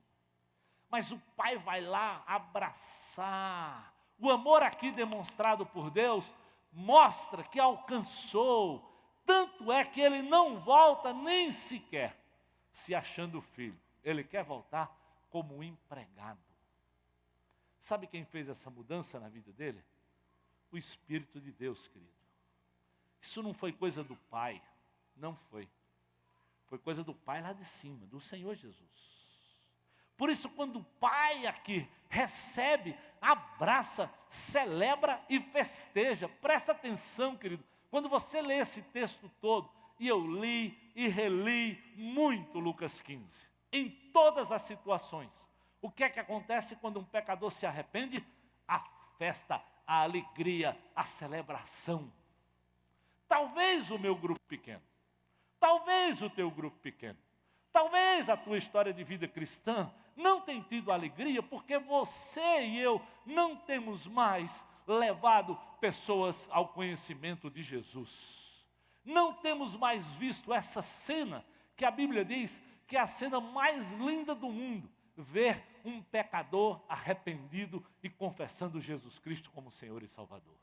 mas o pai vai lá abraçar. O amor aqui demonstrado por Deus mostra que alcançou, tanto é que ele não volta nem sequer se achando filho, ele quer voltar como empregado. Sabe quem fez essa mudança na vida dele? O Espírito de Deus, querido. Isso não foi coisa do pai, não foi. Foi coisa do pai lá de cima, do Senhor Jesus. Por isso, quando o pai aqui recebe, abraça, celebra e festeja. Presta atenção, querido. Quando você lê esse texto todo, e eu li e reli muito Lucas 15, em todas as situações, o que é que acontece quando um pecador se arrepende? A festa, a alegria, a celebração. Talvez o meu grupo pequeno, talvez o teu grupo pequeno, talvez a tua história de vida cristã não tenha tido alegria, porque você e eu não temos mais levado pessoas ao conhecimento de Jesus. Não temos mais visto essa cena, que a Bíblia diz que é a cena mais linda do mundo, ver um pecador arrependido e confessando Jesus Cristo como Senhor e Salvador.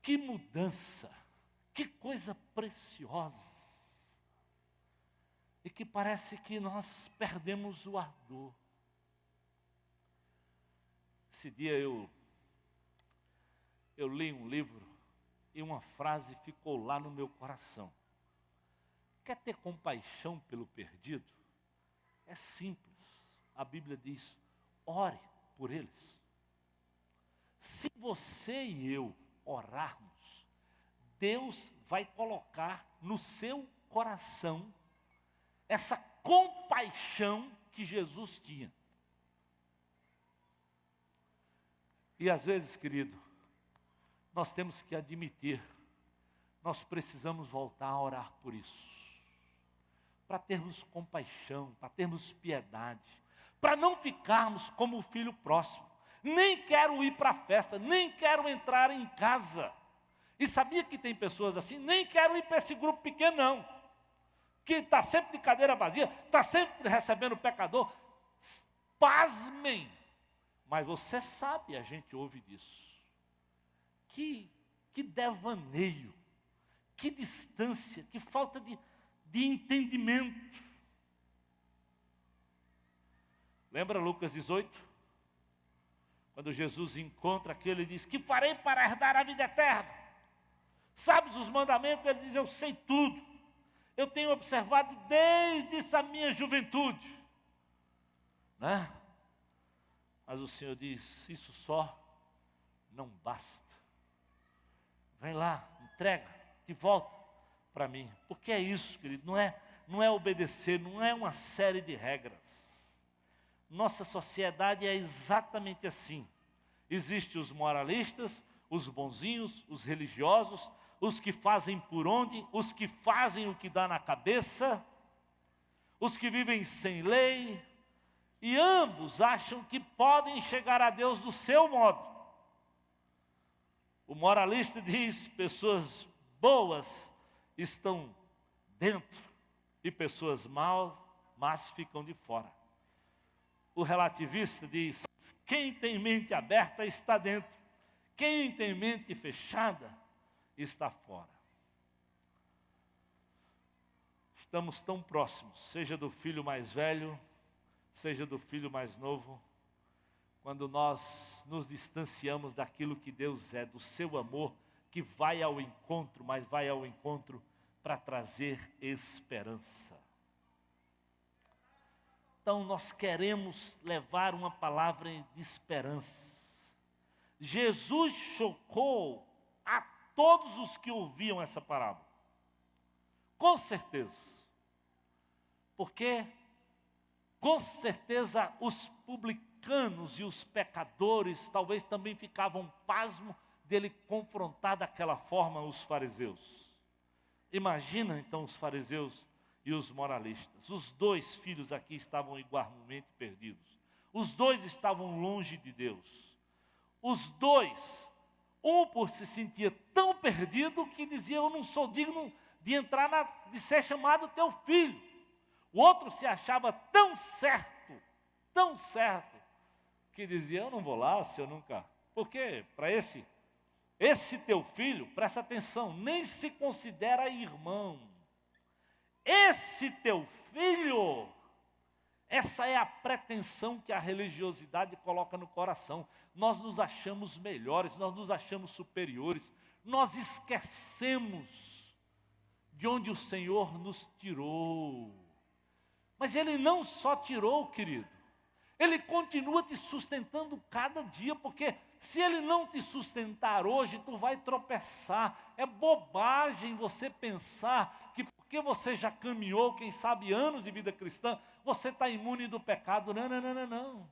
Que mudança, que coisa preciosa. E que parece que nós perdemos o ardor. Esse dia eu li um livro e uma frase ficou lá no meu coração. Quer ter compaixão pelo perdido? É simples. A Bíblia diz, ore por eles. Se você e eu orarmos, Deus vai colocar no seu coração essa compaixão que Jesus tinha. E às vezes, querido, nós temos que admitir, nós precisamos voltar a orar por isso. Para termos compaixão, para termos piedade, para não ficarmos como o filho próximo. Nem quero ir para a festa, nem quero entrar em casa. E sabia que tem pessoas assim, nem quero ir para esse grupo pequeno não. Que está sempre de cadeira vazia, está sempre recebendo pecador. Pasmem, mas você sabe, a gente ouve disso. Que devaneio, que distância, que falta de entendimento. Lembra Lucas 18? Quando Jesus encontra aquele e diz, que farei para herdar a vida eterna? Sabes os mandamentos? Ele diz, eu sei tudo. Eu tenho observado desde essa minha juventude. né? Mas o Senhor diz, isso só não basta. Vai lá, entrega, de volta para mim. Porque é isso, querido, não é obedecer, não é uma série de regras. Nossa sociedade é exatamente assim. Existem os moralistas, os bonzinhos, os religiosos, os que fazem por onde, os que fazem o que dá na cabeça, os que vivem sem lei, e ambos acham que podem chegar a Deus do seu modo. O moralista diz, pessoas boas estão dentro e pessoas más ficam de fora. O relativista diz, quem tem mente aberta está dentro, quem tem mente fechada está fora. Estamos tão próximos, seja do filho mais velho, seja do filho mais novo, quando nós nos distanciamos daquilo que Deus é, do seu amor, que vai ao encontro, mas vai ao encontro para trazer esperança. Então nós queremos levar uma palavra de esperança. Jesus chocou a todos os que ouviam essa parábola. Com certeza. Porque, com certeza, os publicanos e os pecadores talvez também ficavam pasmos dele confrontar daquela forma os fariseus. Imagina então os fariseus e os moralistas. Os dois filhos aqui estavam igualmente perdidos. Os dois estavam longe de Deus. Os dois, um por se sentia tão perdido que dizia, eu não sou digno de entrar de ser chamado teu filho. O outro se achava tão certo, que dizia, eu não vou lá, se eu nunca... Porque para esse teu filho, presta atenção, nem se considera irmão. Esse teu filho, essa é a pretensão que a religiosidade coloca no coração. Nós nos achamos melhores, nós nos achamos superiores, nós esquecemos de onde o Senhor nos tirou. Mas Ele não só tirou, querido, Ele continua te sustentando cada dia, porque se Ele não te sustentar hoje, tu vai tropeçar. É bobagem você pensar que porque você já caminhou, quem sabe, anos de vida cristã, você está imune do pecado. Não.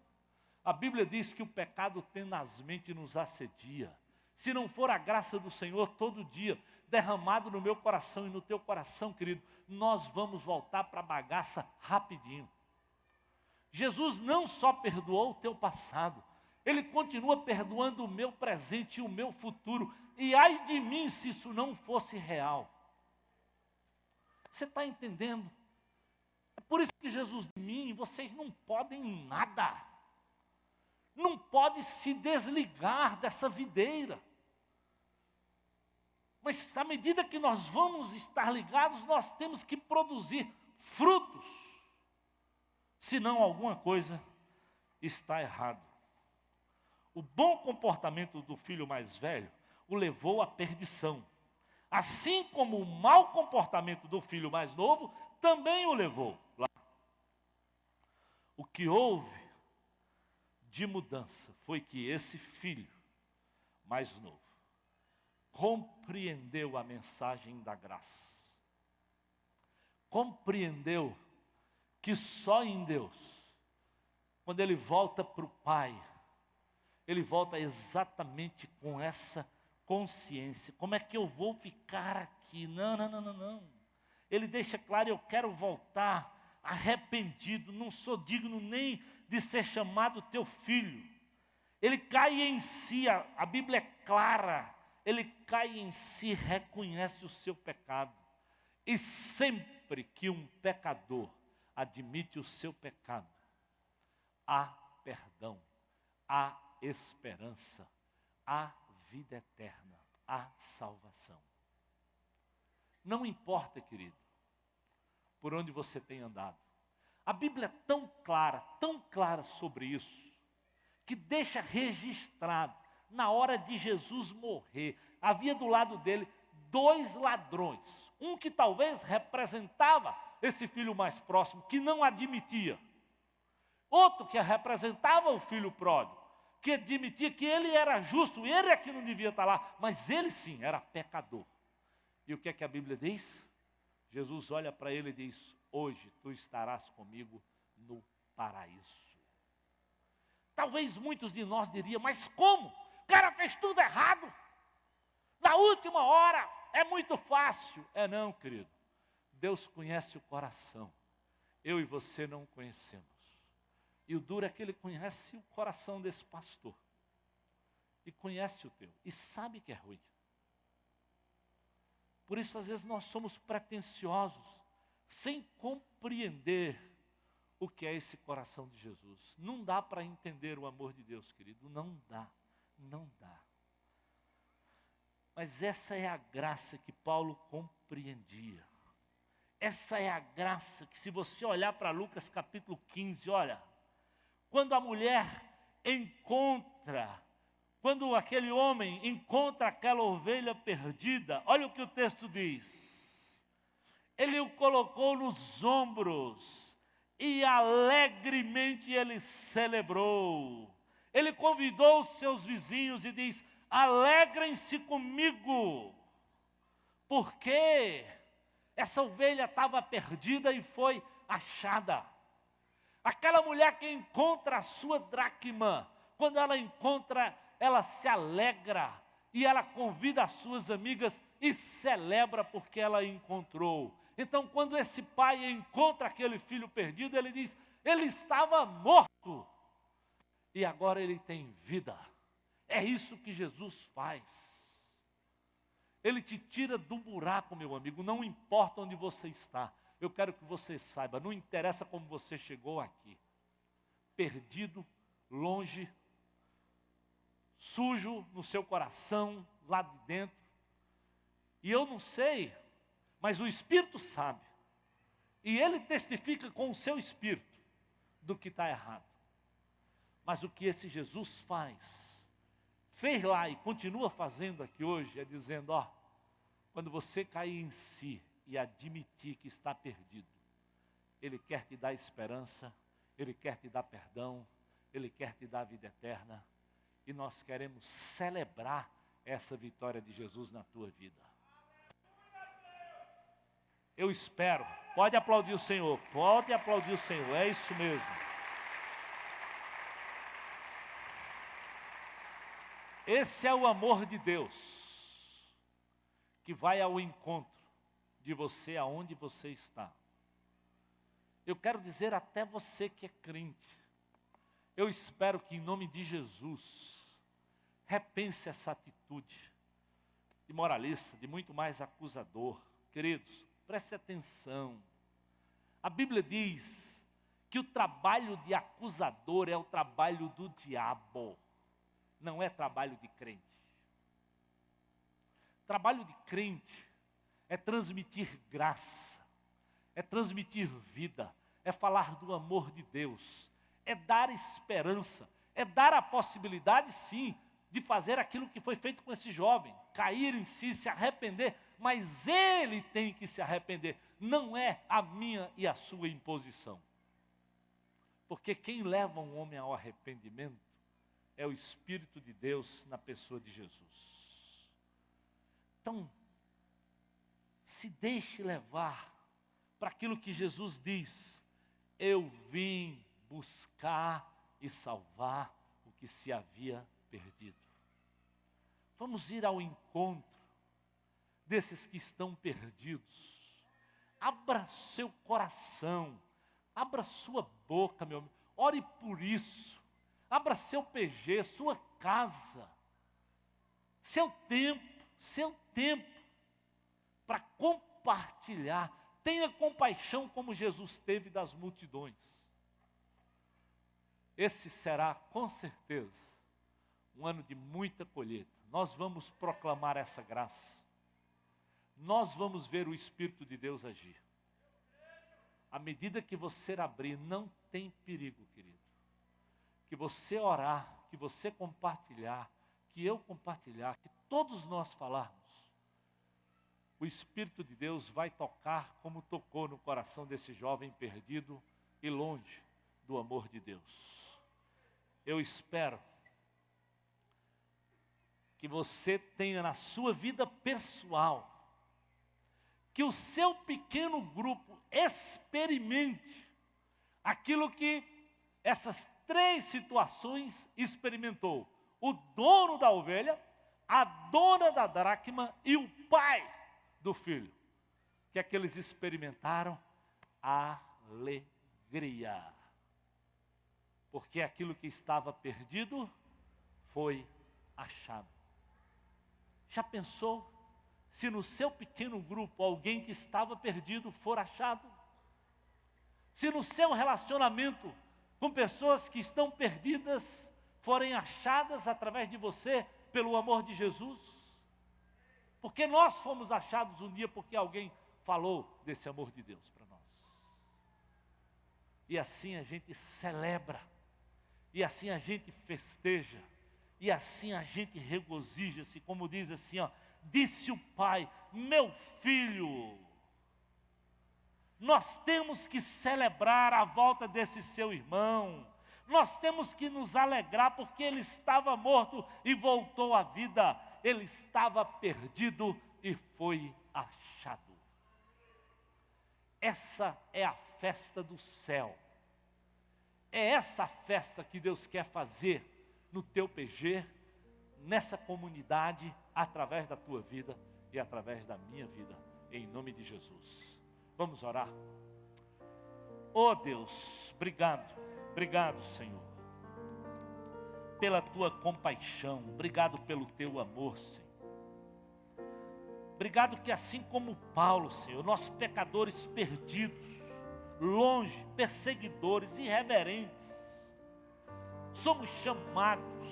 A Bíblia diz que o pecado tenazmente nos assedia. Se não for a graça do Senhor todo dia, derramado no meu coração e no teu coração, querido, nós vamos voltar para a bagaça rapidinho. Jesus não só perdoou o teu passado, Ele continua perdoando o meu presente e o meu futuro. E ai de mim se isso não fosse real. Você está entendendo? É por isso que Jesus de mim, vocês não podem nada. Não pode se desligar dessa videira. Mas à medida que nós vamos estar ligados, nós temos que produzir frutos. Senão alguma coisa está errado. O bom comportamento do filho mais velho o levou à perdição. Assim como o mau comportamento do filho mais novo também o levou lá. O que houve de mudança foi que esse filho mais novo compreendeu a mensagem da graça. Compreendeu que só em Deus, quando ele volta para o Pai, ele volta exatamente com essa consciência. Como é que eu vou ficar aqui? Não. Ele deixa claro, eu quero voltar arrependido, não sou digno nem de ser chamado teu filho. Ele cai em si, a Bíblia é clara, ele cai em si, reconhece o seu pecado. E sempre que um pecador admite o seu pecado, há perdão, há esperança, há vida eterna, há salvação. Não importa, querido, por onde você tem andado. A Bíblia é tão clara sobre isso, que deixa registrado, na hora de Jesus morrer, havia do lado dele 2 ladrões. Um que talvez representava esse filho mais próximo, que não admitia. Outro que representava o filho pródigo, que admitia que ele era justo, ele é que não devia estar lá, mas ele sim era pecador. E o que é que a Bíblia diz? Jesus olha para ele e diz: hoje tu estarás comigo no paraíso. Talvez muitos de nós diriam: mas como? O cara fez tudo errado. Na última hora, é muito fácil. É não, querido. Deus conhece o coração. Eu e você não conhecemos. E o duro é que Ele conhece o coração desse pastor. E conhece o teu. E sabe que é ruim. Por isso, às vezes, nós somos pretensiosos, sem compreender o que é esse coração de Jesus. Não dá para entender o amor de Deus, querido. Não dá. Não dá. Mas essa é a graça que Paulo compreendia. Essa é a graça que, se você olhar para Lucas capítulo 15, olha, quando a mulher encontra, quando aquele homem encontra aquela ovelha perdida, olha o que o texto diz. Ele o colocou nos ombros e alegremente ele celebrou. Ele convidou os seus vizinhos e diz: alegrem-se comigo, porque essa ovelha estava perdida e foi achada. Aquela mulher que encontra a sua dracma, quando ela encontra, ela se alegra e ela convida as suas amigas e celebra porque ela encontrou. Então, quando esse pai encontra aquele filho perdido, ele diz: ele estava morto e agora ele tem vida. É isso que Jesus faz. Ele te tira do buraco, meu amigo, não importa onde você está. Eu quero que você saiba, não interessa como você chegou aqui. Perdido, longe, sujo no seu coração, lá de dentro. E eu não sei, mas o Espírito sabe. E ele testifica com o seu Espírito do que está errado. Mas o que esse Jesus fez lá e continua fazendo aqui hoje, é dizendo: ó, quando você cair em si e admitir que está perdido, Ele quer te dar esperança, Ele quer te dar perdão, Ele quer te dar vida eterna. E nós queremos celebrar essa vitória de Jesus na tua vida. Eu espero, pode aplaudir o Senhor, é isso mesmo. Esse é o amor de Deus, que vai ao encontro de você aonde você está. Eu quero dizer até você que é crente, eu espero que em nome de Jesus, repense essa atitude de moralista, de muito mais acusador. Queridos, preste atenção. A Bíblia diz que o trabalho de acusador é o trabalho do diabo. Não é trabalho de crente. Trabalho de crente é transmitir graça, é transmitir vida, é falar do amor de Deus, é dar esperança, é dar a possibilidade, sim, de fazer aquilo que foi feito com esse jovem, cair em si, se arrepender, mas ele tem que se arrepender, não é a minha e a sua imposição. Porque quem leva um homem ao arrependimento é o Espírito de Deus na pessoa de Jesus. Então, se deixe levar para aquilo que Jesus diz: eu vim buscar e salvar o que se havia perdido. Vamos ir ao encontro desses que estão perdidos. Abra seu coração, abra sua boca, meu amigo, ore por isso. Abra seu PG, sua casa, seu tempo para compartilhar. Tenha compaixão como Jesus teve das multidões. Esse será, com certeza, um ano de muita colheita. Nós vamos proclamar essa graça. Nós vamos ver o Espírito de Deus agir. À medida que você abrir, não tem perigo, querido. Que você orar, que você compartilhar, que eu compartilhar, que todos nós falarmos, o Espírito de Deus vai tocar como tocou no coração desse jovem perdido e longe do amor de Deus. Eu espero que você tenha na sua vida pessoal, que o seu pequeno grupo experimente aquilo que essas 3 situações experimentou. O dono da ovelha, a dona da dracma e o pai do filho. Que é que eles experimentaram? Alegria. Porque aquilo que estava perdido foi achado. Já pensou se no seu pequeno grupo alguém que estava perdido for achado? Se no seu relacionamento com pessoas que estão perdidas forem achadas através de você pelo amor de Jesus? Porque nós fomos achados um dia porque alguém falou desse amor de Deus para nós. E assim a gente celebra, e assim a gente festeja, e assim a gente regozija-se, como diz assim, ó, disse o pai, meu filho, nós temos que celebrar a volta desse seu irmão, nós temos que nos alegrar porque ele estava morto e voltou à vida, ele estava perdido e foi achado. Essa é a festa do céu, é essa festa que Deus quer fazer no teu PG, nessa comunidade, através da tua vida e através da minha vida, em nome de Jesus. Vamos orar. Oh Deus, obrigado Senhor, pela tua compaixão, obrigado pelo teu amor, Senhor. Obrigado que assim como Paulo, Senhor, nós pecadores perdidos, longe, perseguidores, irreverentes, somos chamados,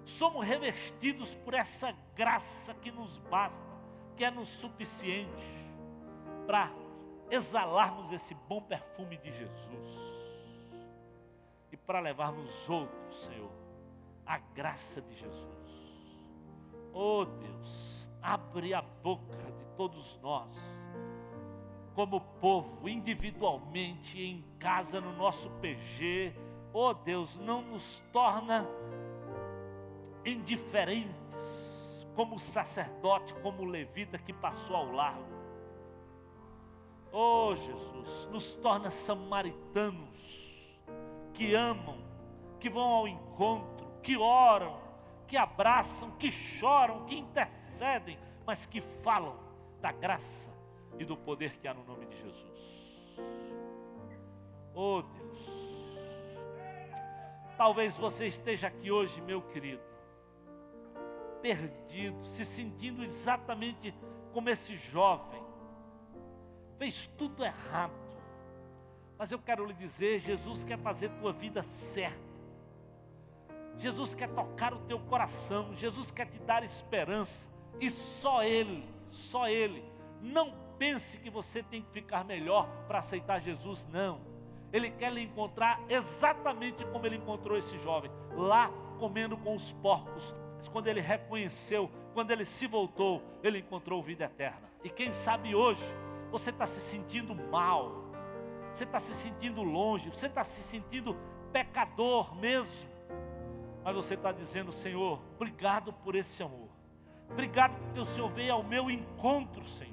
somos revestidos por essa graça que nos basta, que é nos suficiente para exalarmos esse bom perfume de Jesus e para levarmos outros, Senhor, a graça de Jesus. Oh Deus, abre a boca de todos nós, como povo, individualmente, em casa, no nosso PG. Oh Deus, não nos torna indiferentes, como o sacerdote, como o levita que passou ao largo. Oh Jesus, nos torna samaritanos, que amam, que vão ao encontro, que oram, que abraçam, que choram, que intercedem, mas que falam da graça e do poder que há no nome de Jesus. Oh Deus, talvez você esteja aqui hoje, meu querido, perdido, se sentindo exatamente como esse jovem, fez tudo errado, mas eu quero lhe dizer, Jesus quer fazer tua vida certa, Jesus quer tocar o teu coração, Jesus quer te dar esperança, e só Ele, não pense que você tem que ficar melhor para aceitar Jesus, não. Ele quer lhe encontrar exatamente como ele encontrou esse jovem, lá comendo com os porcos. Mas quando ele reconheceu, quando ele se voltou, ele encontrou vida eterna. E quem sabe hoje, você está se sentindo mal, você está se sentindo longe, você está se sentindo pecador mesmo, mas você está dizendo, Senhor, obrigado por esse amor, obrigado porque o Senhor veio ao meu encontro, Senhor.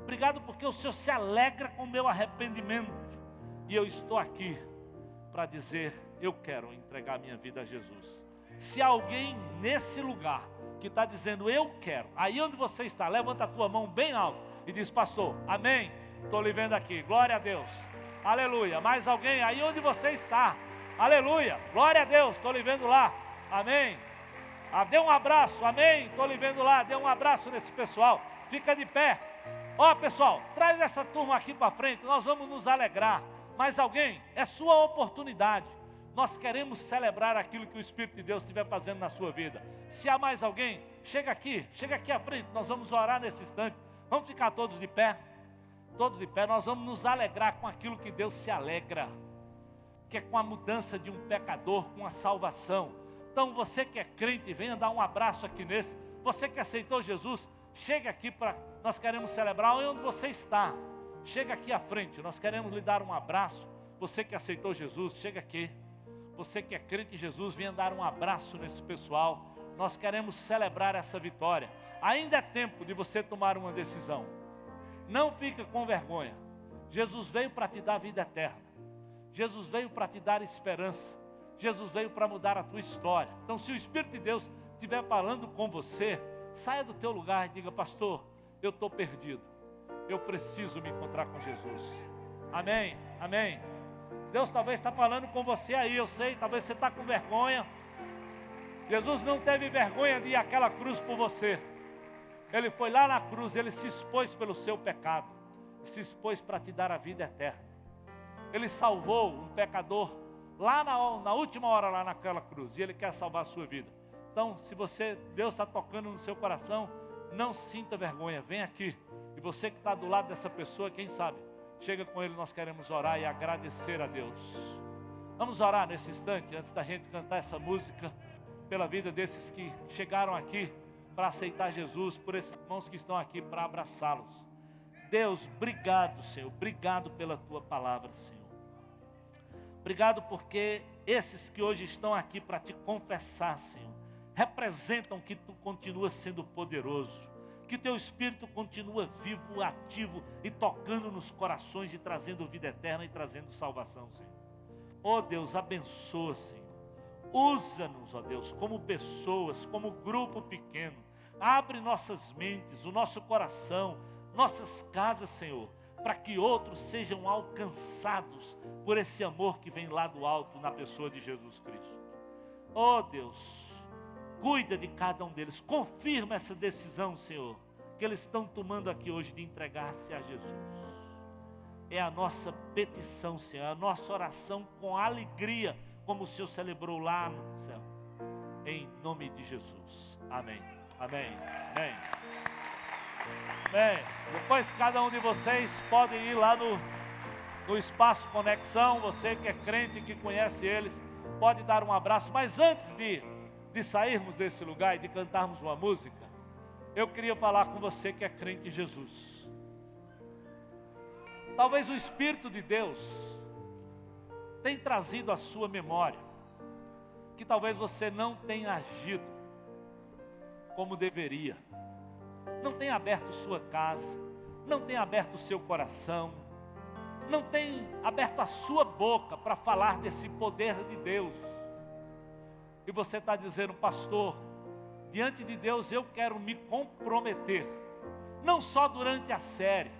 Obrigado porque o Senhor se alegra com o meu arrependimento. E eu estou aqui para dizer, eu quero entregar minha vida a Jesus. Se alguém nesse lugar que está dizendo, eu quero, aí onde você está, levanta a tua mão bem alto e diz, pastor, amém, estou lhe vendo aqui, glória a Deus, aleluia. Mais alguém aí onde você está, aleluia, glória a Deus, estou lhe vendo lá, amém. Dê um abraço, amém, estou lhe vendo lá, dê um abraço nesse pessoal, fica de pé. Ó pessoal, traz essa turma aqui para frente, nós vamos nos alegrar. Mais alguém? É sua oportunidade. Nós queremos celebrar aquilo que o Espírito de Deus estiver fazendo na sua vida. Se há mais alguém, chega aqui à frente, nós vamos orar nesse instante. Vamos ficar todos de pé, nós vamos nos alegrar com aquilo que Deus se alegra, que é com a mudança de um pecador, com a salvação. Então você que é crente, venha dar um abraço aqui nesse. Você que aceitou Jesus, chega aqui nós queremos celebrar onde você está. Chega aqui à frente, nós queremos lhe dar um abraço, Você que aceitou Jesus, chega aqui. Você que é crente em Jesus, venha dar um abraço nesse pessoal. Nós queremos celebrar essa vitória. Ainda é tempo de você tomar uma decisão. Não fica com vergonha. Jesus veio para te dar vida eterna. Jesus veio para te dar esperança. Jesus veio para mudar a tua história. Então, se o Espírito de Deus estiver falando com você, saia do teu lugar e diga: pastor, eu estou perdido. Eu preciso me encontrar com Jesus. Amém, amém. Deus talvez está falando com você aí, eu sei, talvez você está com vergonha. Jesus não teve vergonha de ir àquela cruz por você. Ele foi lá na cruz, ele se expôs pelo seu pecado. Se expôs para te dar a vida eterna. Ele salvou um pecador lá na última hora, lá naquela cruz. E ele quer salvar a sua vida. Então, se Deus está tocando no seu coração, não sinta vergonha, vem aqui. E você que está do lado dessa pessoa, quem sabe, chega com ele, nós queremos orar e agradecer a Deus. Vamos orar nesse instante, antes da gente cantar essa música, pela vida desses que chegaram aqui para aceitar Jesus, por esses irmãos que estão aqui para abraçá-los. Deus, obrigado, Senhor, obrigado pela Tua palavra, Senhor. Obrigado porque esses que hoje estão aqui para Te confessar, Senhor, representam que Tu continuas sendo poderoso, que Teu Espírito continua vivo, ativo e tocando nos corações e trazendo vida eterna e trazendo salvação, Senhor. Oh Deus, abençoa, Senhor. Usa-nos, ó Deus, como pessoas, como grupo pequeno. Abre nossas mentes, o nosso coração, nossas casas, Senhor, para que outros sejam alcançados por esse amor que vem lá do alto na pessoa de Jesus Cristo. Oh Deus, cuida de cada um deles, confirma essa decisão, Senhor, que eles estão tomando aqui hoje de entregar-se a Jesus. É a nossa petição, Senhor, a nossa oração com alegria, como o Senhor celebrou lá no céu. Em nome de Jesus. Amém. Amém. Amém. Amém. Depois cada um de vocês pode ir lá no Espaço Conexão. Você que é crente, que conhece eles, pode dar um abraço. Mas antes de sairmos desse lugar e de cantarmos uma música, eu queria falar com você que é crente em Jesus. Talvez o Espírito de Deus tem trazido à sua memória que talvez você não tenha agido como deveria, não tenha aberto sua casa, não tenha aberto o seu coração, não tenha aberto a sua boca para falar desse poder de Deus. E você está dizendo: pastor, diante de Deus eu quero me comprometer, não só durante a série,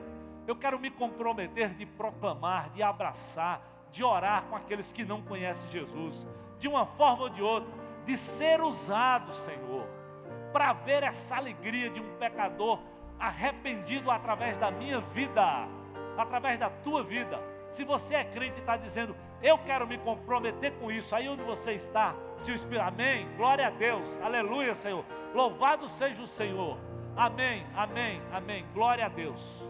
eu quero me comprometer de proclamar, de abraçar, de orar com aqueles que não conhecem Jesus, de uma forma ou de outra, de ser usado, Senhor, para ver essa alegria de um pecador arrependido através da minha vida, através da tua vida. Se você é crente e está dizendo: eu quero me comprometer com isso, aí onde você está, se o Espírito, amém, glória a Deus, aleluia, Senhor, louvado seja o Senhor, amém, amém, amém, glória a Deus.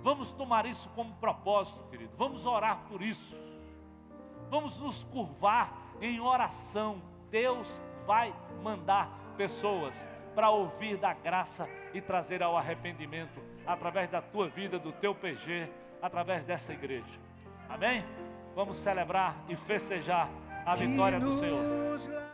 Vamos tomar isso como propósito, querido, vamos orar por isso, vamos nos curvar em oração. Deus vai mandar pessoas para ouvir da graça e trazer ao arrependimento, através da tua vida, do teu PG, através dessa igreja, amém? Vamos celebrar e festejar a vitória do Senhor.